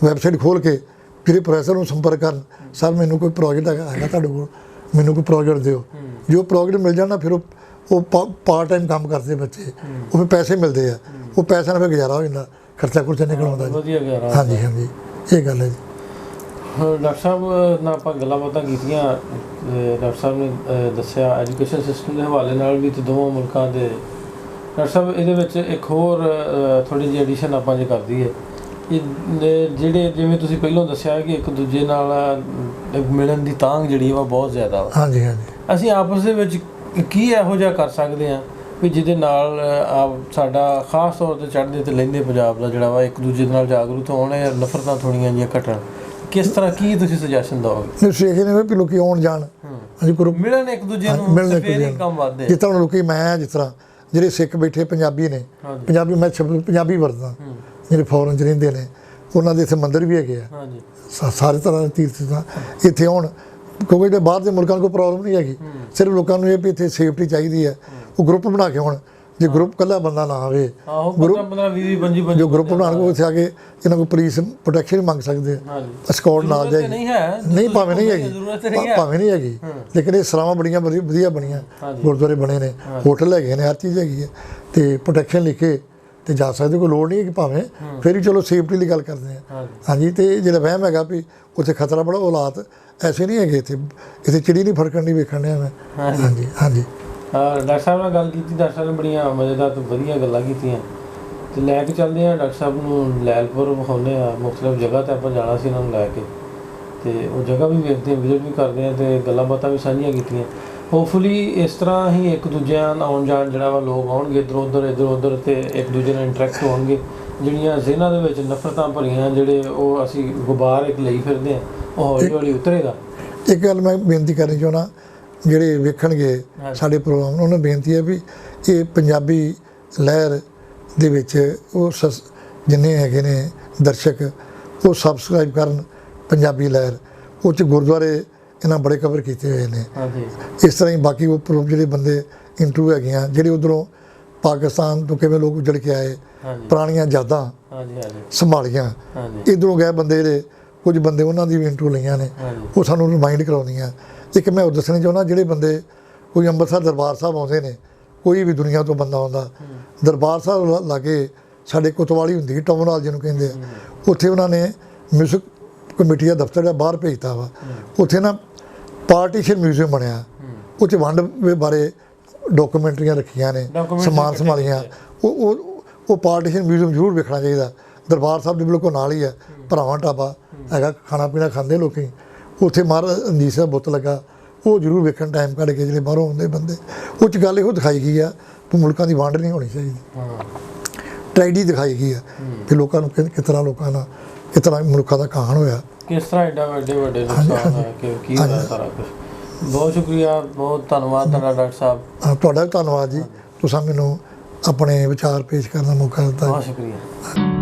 ਵੈਬਸਾਈਟ ਖੋਲ੍ਹ ਕੇ ਜਿਹੜੇ ਪ੍ਰੋਫੈਸਰ ਨੂੰ ਸੰਪਰਕ ਕਰਨ, ਸਰ ਮੈਨੂੰ ਕੋਈ ਪ੍ਰੋਜੈਕਟ ਹੈਗਾ ਤੁਹਾਡੇ ਕੋਲ, ਮੈਨੂੰ ਕੋਈ ਪ੍ਰੋਜੈਕਟ ਦਿਓ। ਜੋ ਪ੍ਰੋਜੈਕਟ ਮਿਲ ਜਾਣਾ ਫਿਰ ਉਹ ਪਾਰਟ ਟਾਈਮ ਕੰਮ ਕਰਦੇ ਬੱਚੇ, ਉਹ ਫਿਰ ਪੈਸੇ ਮਿਲਦੇ ਆ, ਉਹ ਪੈਸਿਆਂ ਨਾਲ ਫਿਰ ਗੁਜ਼ਾਰਾ ਹੋ ਜਾਂਦਾ, ਖਰਚਾ ਖੁਰਚਾ ਨਿਕਲ ਆਉਂਦਾ ਜੀ। ਵਧੀਆ ਗੁਜ਼ਾਰਾ। ਹਾਂਜੀ ਹਾਂਜੀ, ਇਹ ਗੱਲ ਹੈ ਜੀ। ਡਾਕਟਰ ਸਾਹਿਬ ਨਾਲ ਆਪਾਂ ਗੱਲਾਂ ਬਾਤਾਂ ਕੀਤੀਆਂ, ਡਾਕਟਰ ਸਾਹਿਬ ਨੇ ਦੱਸਿਆ ਐਜੂਕੇਸ਼ਨ ਸਿਸਟਮ ਦੇ ਹਵਾਲੇ ਨਾਲ ਵੀ ਤੇ ਦੋਵਾਂ ਮੁਲਕਾਂ ਦੇ। ਡਾਕਟਰ ਸਾਹਿਬ ਇਹਦੇ ਵਿੱਚ ਇੱਕ ਹੋਰ ਥੋੜ੍ਹੀ ਜਿਹੀ ਐਡੀਸ਼ਨ ਆਪਾਂ ਜੇ ਕਰ ਦਈਏ, ਜਿਹੜੇ ਜਿਵੇਂ ਤੁਸੀਂ ਪਹਿਲਾਂ ਦੱਸਿਆ ਕਿ ਇੱਕ ਦੂਜੇ ਨਾਲ ਮਿਲਣ ਦੀ ਤਾਂਘ ਜਿਹੜੀ ਵਾ ਬਹੁਤ ਜ਼ਿਆਦਾ ਵਾ। ਹਾਂਜੀ ਹਾਂਜੀ। ਅਸੀਂ ਆਪਸ ਦੇ ਵਿੱਚ ਕੀ ਇਹੋ ਜਿਹਾ ਕਰ ਸਕਦੇ ਹਾਂ ਵੀ ਜਿਹਦੇ ਨਾਲ ਸਾਡਾ ਖਾਸ ਤੌਰ 'ਤੇ ਚੜ੍ਹਦੇ ਤੇ ਲਹਿੰਦੇ ਪੰਜਾਬ ਦਾ ਜਿਹੜਾ ਵਾ ਇੱਕ ਦੂਜੇ ਦੇ ਨਾਲ ਜਾਗਰੂਕ ਹੋਣ, ਨਫ਼ਰਤਾਂ ਥੋੜ੍ਹੀਆਂ ਜਿਹੀਆਂ ਘਟਣ। ਕਿਸ ਤਰ੍ਹਾਂ ਕੀ ਤੁਸੀਂ ਸੁਜੈਸ਼ਨ ਦਿਓਗੇ? ਨਹੀਂ ਸਿੱਖੇ ਨੇ ਵੀ ਲੋਕੀ ਆਉਣ ਜਾਣ, ਹਾਂਜੀ ਗਰੁੱਪ ਮਿਲਣ ਇੱਕ ਦੂਜੇ ਨੂੰ, ਮਿਲਣ ਫੇਰ ਹੀ ਕੰਮ ਵੱਧਦੇ। ਜਿਸ ਤਰ੍ਹਾਂ ਲੋਕੀ ਮੈਂ ਜਿਸ ਤਰ੍ਹਾਂ ਜਿਹੜੇ ਸਿੱਖ ਬੈਠੇ ਪੰਜਾਬੀ ਨੇ, ਪੰਜਾਬੀ ਮੈਂ ਸ਼ਬਦ ਪੰਜਾਬੀ ਵਰਤਦਾ, ਜਿਹੜੇ ਫੋਰਨ 'ਚ ਰਹਿੰਦੇ ਨੇ ਉਹਨਾਂ ਦੇ ਇੱਥੇ ਮੰਦਿਰ ਵੀ ਹੈਗੇ ਆ, ਸਾਰੇ ਤਰ੍ਹਾਂ ਦੇ ਤੀਰਥ ਸਥਾਨ ਇੱਥੇ ਆਉਣ, ਕਿਉਂਕਿ ਜਿਹੜੇ ਬਾਹਰ ਦੇ ਮੁਲਕਾਂ ਨੂੰ ਕੋਈ ਪ੍ਰੋਬਲਮ ਨਹੀਂ ਹੈਗੀ। ਸਿਰਫ ਲੋਕਾਂ ਨੂੰ ਇਹ ਵੀ ਇੱਥੇ ਸੇਫਟੀ ਚਾਹੀਦੀ ਹੈ, ਉਹ ਗਰੁੱਪ ਬਣਾ ਕੇ ਆਉਣ। ਜੇ ਗਰੁੱਪ ਇਕੱਲਾ ਬੰਦਾ ਨਾ ਆਵੇ, ਜੋ ਗਰੁੱਪ ਬਣਾਉਣਗੇ ਉੱਥੇ ਆ ਕੇ ਇਹਨਾਂ ਕੋਲ ਪੁਲਿਸ ਪ੍ਰੋਟੈਕਸ਼ਨ ਮੰਗ ਸਕਦੇ ਆ, ਸਕਾਟ ਨਾਲ ਜਾਏਗੀ। ਨਹੀਂ ਭਾਵੇਂ ਨਹੀਂ ਹੈਗੀ, ਲੇਕਿਨ ਇਹ ਸਰਾਵਾਂ ਬੜੀਆਂ ਵਧੀਆ ਬਣੀਆਂ, ਗੁਰਦੁਆਰੇ ਬਣੇ ਨੇ, ਹੋਟਲ ਹੈਗੇ ਨੇ, ਹਰ ਚੀਜ਼ ਹੈਗੀ ਹੈ ਤੇ ਪ੍ਰੋਟੈਕਸ਼ਨ ਲਿਖੇ ਤੇ ਜਾ ਸਕਦੇ, ਕੋਈ ਲੋੜ ਨਹੀਂ ਹੈ ਕਿ ਭਾਵੇਂ ਫਿਰ ਵੀ ਚਲੋ ਸੇਫਟੀ ਦੀ ਗੱਲ ਕਰਦੇ ਆ। ਹਾਂਜੀ, ਤੇ ਜਿਹੜਾ ਵਹਿਮ ਹੈਗਾ ਵੀ ਉੱਥੇ ਖਤਰਾ ਬੜਾ, ਔਲਾਦ ਐਸੇ ਨਹੀਂ ਹੈਗੇ। ਇੱਥੇ ਚਿੜੀ ਨਹੀਂ ਫੜਕਣ ਨਹੀਂ ਵੇਖਣ ਡਿਆ ਮੈਂ। ਹਾਂਜੀ ਹਾਂਜੀ। ਡਾਕਟਰ ਸਾਹਿਬ ਨਾਲ ਗੱਲ ਕੀਤੀ, ਡਾਕਟਰ ਸਾਹਿਬ ਨੇ ਬੜੀਆਂ ਮਜ਼ੇਦਾਰ ਤੇ ਵਧੀਆ ਗੱਲਾਂ ਕੀਤੀਆਂ ਤੇ ਲੈ ਕੇ ਚੱਲਦੇ ਹਾਂ ਡਾਕਟਰ ਸਾਹਿਬ ਨੂੰ ਲੈਲਪੁਰ ਵਿਖਾਉਂਦੇ ਆ, ਮੁਖਤਲਿਫ ਜਗ੍ਹਾ 'ਤੇ ਆਪਾਂ ਜਾਣਾ ਸੀ ਇਹਨਾਂ ਨੂੰ ਲੈ ਕੇ, ਤੇ ਉਹ ਜਗ੍ਹਾ ਵੀ ਵੇਖਦੇ ਹਾਂ, ਵਿਜ਼ਿਟ ਵੀ ਕਰਦੇ ਹਾਂ ਤੇ ਗੱਲਾਂ ਬਾਤਾਂ ਵੀ ਸਾਂਝੀਆਂ ਕੀਤੀਆਂ। ਹੋਪਫੁਲੀ ਇਸ ਤਰ੍ਹਾਂ ਹੀ ਇੱਕ ਦੂਜਿਆਂ ਆਉਣ ਜਾਣ ਜਿਹੜਾ ਵਾ ਲੋਕ ਆਉਣਗੇ ਇੱਧਰ ਉੱਧਰ ਤੇ ਇੱਕ ਦੂਜੇ ਨਾਲ ਇੰਟਰੈਕਟ ਹੋਣਗੇ। ਜਿਹੜੀਆਂ ਜ਼ਿਹਨਾਂ ਦੇ ਵਿੱਚ ਨਫ਼ਰਤਾਂ ਭਰੀਆਂ ਜਿਹੜੇ ਉਹ ਅਸੀਂ ਗੁਬਾਰ ਇੱਕ ਲਈ ਫਿਰਦੇ ਹਾਂ, ਉਹ ਹੌਲੀ ਹੌਲੀ ਉਤਰੇਗਾ। ਇੱਕ ਗੱਲ ਮੈਂ ਬੇਨਤੀ ਕਰਨੀ ਚਾਹੁੰਦਾ ਜਿਹੜੇ ਵੇਖਣਗੇ ਸਾਡੇ ਪ੍ਰੋਗਰਾਮ ਨੂੰ, ਉਹਨਾਂ ਨੂੰ ਬੇਨਤੀ ਹੈ ਵੀ ਇਹ ਪੰਜਾਬੀ ਲਹਿਰ ਦੇ ਵਿੱਚ ਉਹ ਜਿੰਨੇ ਹੈਗੇ ਨੇ ਦਰਸ਼ਕ, ਉਹ ਸਬਸਕ੍ਰਾਈਬ ਕਰਨ ਪੰਜਾਬੀ ਲਹਿਰ। ਉਹ 'ਚ ਗੁਰਦੁਆਰੇ ਇਹਨਾਂ ਬੜੇ ਕਵਰ ਕੀਤੇ ਹੋਏ ਨੇ। ਇਸ ਤਰ੍ਹਾਂ ਹੀ ਬਾਕੀ ਉਹ ਜਿਹੜੇ ਬੰਦੇ ਇੰਟਰਵਿਊ ਹੈਗੀਆਂ, ਜਿਹੜੇ ਉੱਧਰੋਂ ਪਾਕਿਸਤਾਨ ਤੋਂ ਕਿਵੇਂ ਲੋਕ ਉੱਜੜ ਕੇ ਆਏ, ਪੁਰਾਣੀਆਂ ਯਾਦਾਂ ਸੰਭਾਲੀਆਂ, ਇੱਧਰੋਂ ਗਏ ਬੰਦੇ ਜਿਹੜੇ ਕੁਝ ਬੰਦੇ, ਉਹਨਾਂ ਦੀ ਵੀ ਇੰਟਰਵਿਊ ਲਈਆਂ ਨੇ, ਉਹ ਸਾਨੂੰ ਰਿਮਾਈਂਡ ਕਰਾਉਂਦੀਆਂ। ਇੱਕ ਮੈਂ ਉਹ ਦੱਸਣਾ ਚਾਹੁੰਦਾ, ਜਿਹੜੇ ਬੰਦੇ ਕੋਈ ਅੰਮ੍ਰਿਤਸਰ ਦਰਬਾਰ ਸਾਹਿਬ ਆਉਂਦੇ ਨੇ, ਕੋਈ ਵੀ ਦੁਨੀਆ ਤੋਂ ਬੰਦਾ ਆਉਂਦਾ, ਦਰਬਾਰ ਸਾਹਿਬ ਲਾਗੇ ਸਾਡੇ ਕੋਤਵਾਲੀ ਹੁੰਦੀ, ਟਾਊਨ ਹਾਲ ਜਿਹਨੂੰ ਕਹਿੰਦੇ ਆ, ਉੱਥੇ ਉਹਨਾਂ ਨੇ ਮਿਊਜ਼ਿਕ ਕਮੇਟੀ ਦਾ ਦਫ਼ਤਰ ਜਿਹੜਾ ਬਾਹਰ ਭੇਜਤਾ ਵਾ। ਉੱਥੇ ਨਾ ਪਾਰਟੀਸ਼ਨ ਮਿਊਜ਼ੀਅਮ ਬਣਿਆ, ਉਹ 'ਚ ਵੰਡ ਬਾਰੇ ਡਾਕੂਮੈਂਟਰੀਆਂ ਰੱਖੀਆਂ ਨੇ, ਸਮਾਨ ਸੰਭਾਲੀਆਂ। ਉਹ ਪਾਰਟੀਸ਼ਨ ਮਿਊਜ਼ੀਅਮ ਜ਼ਰੂਰ ਵੇਖਣਾ ਚਾਹੀਦਾ। ਦਰਬਾਰ ਸਾਹਿਬ ਦੇ ਬਿਲਕੁਲ ਨਾਲ ਹੀ ਹੈ, ਭਰਾਵਾਂ ਢਾਬਾ ਹੈਗਾ, ਖਾਣਾ ਪੀਣਾ ਖਾਂਦੇ ਲੋਕੀ। ਉੱਥੇ ਮਹਾਰਾਜ ਰਣਜੀਤ ਸਾਹਿਬ ਬੁੱਤ ਲੱਗਾ, ਉਹ ਜ਼ਰੂਰ ਵੇਖਣ ਟਾਈਮ ਕੱਢ ਕੇ ਜਿਹੜੇ ਬਾਹਰੋਂ ਆਉਂਦੇ ਬੰਦੇ। ਉਹ 'ਚ ਗੱਲ ਇਹੋ ਦਿਖਾਈ ਗਈ ਆ ਕਿ ਮੁਲਕਾਂ ਦੀ ਵੰਡ ਨਹੀਂ ਹੋਣੀ ਚਾਹੀਦੀ, ਟ੍ਰੈਜਡੀ ਦਿਖਾਈ ਗਈ ਆ ਕਿ ਲੋਕਾਂ ਨੂੰ ਕਿਸ ਤਰ੍ਹਾਂ ਮੁਲਕਾਂ ਦਾ ਕਹਾਣ ਹੋਇਆ, ਕਿਸ ਤਰ੍ਹਾਂ ਐਡੇ ਵੱਡੇ ਨੁਕਸਾਨ ਹੋਇਆ, ਕਿ ਕੀ ਹੋਇਆ ਸਾਰਾ ਕੁਝ। ਬਹੁਤ ਸ਼ੁਕਰੀਆ, ਬਹੁਤ ਧੰਨਵਾਦ ਤੁਹਾਡਾ ਡਾਕਟਰ ਸਾਹਿਬ। ਤੁਹਾਡਾ ਵੀ ਧੰਨਵਾਦ ਜੀ, ਤੁਸੀਂ ਮੈਨੂੰ ਆਪਣੇ ਵਿਚਾਰ ਪੇਸ਼ ਕਰਨ ਦਾ ਮੌਕਾ ਦਿੱਤਾ। ਬਹੁਤ ਸ਼ੁਕਰੀਆ।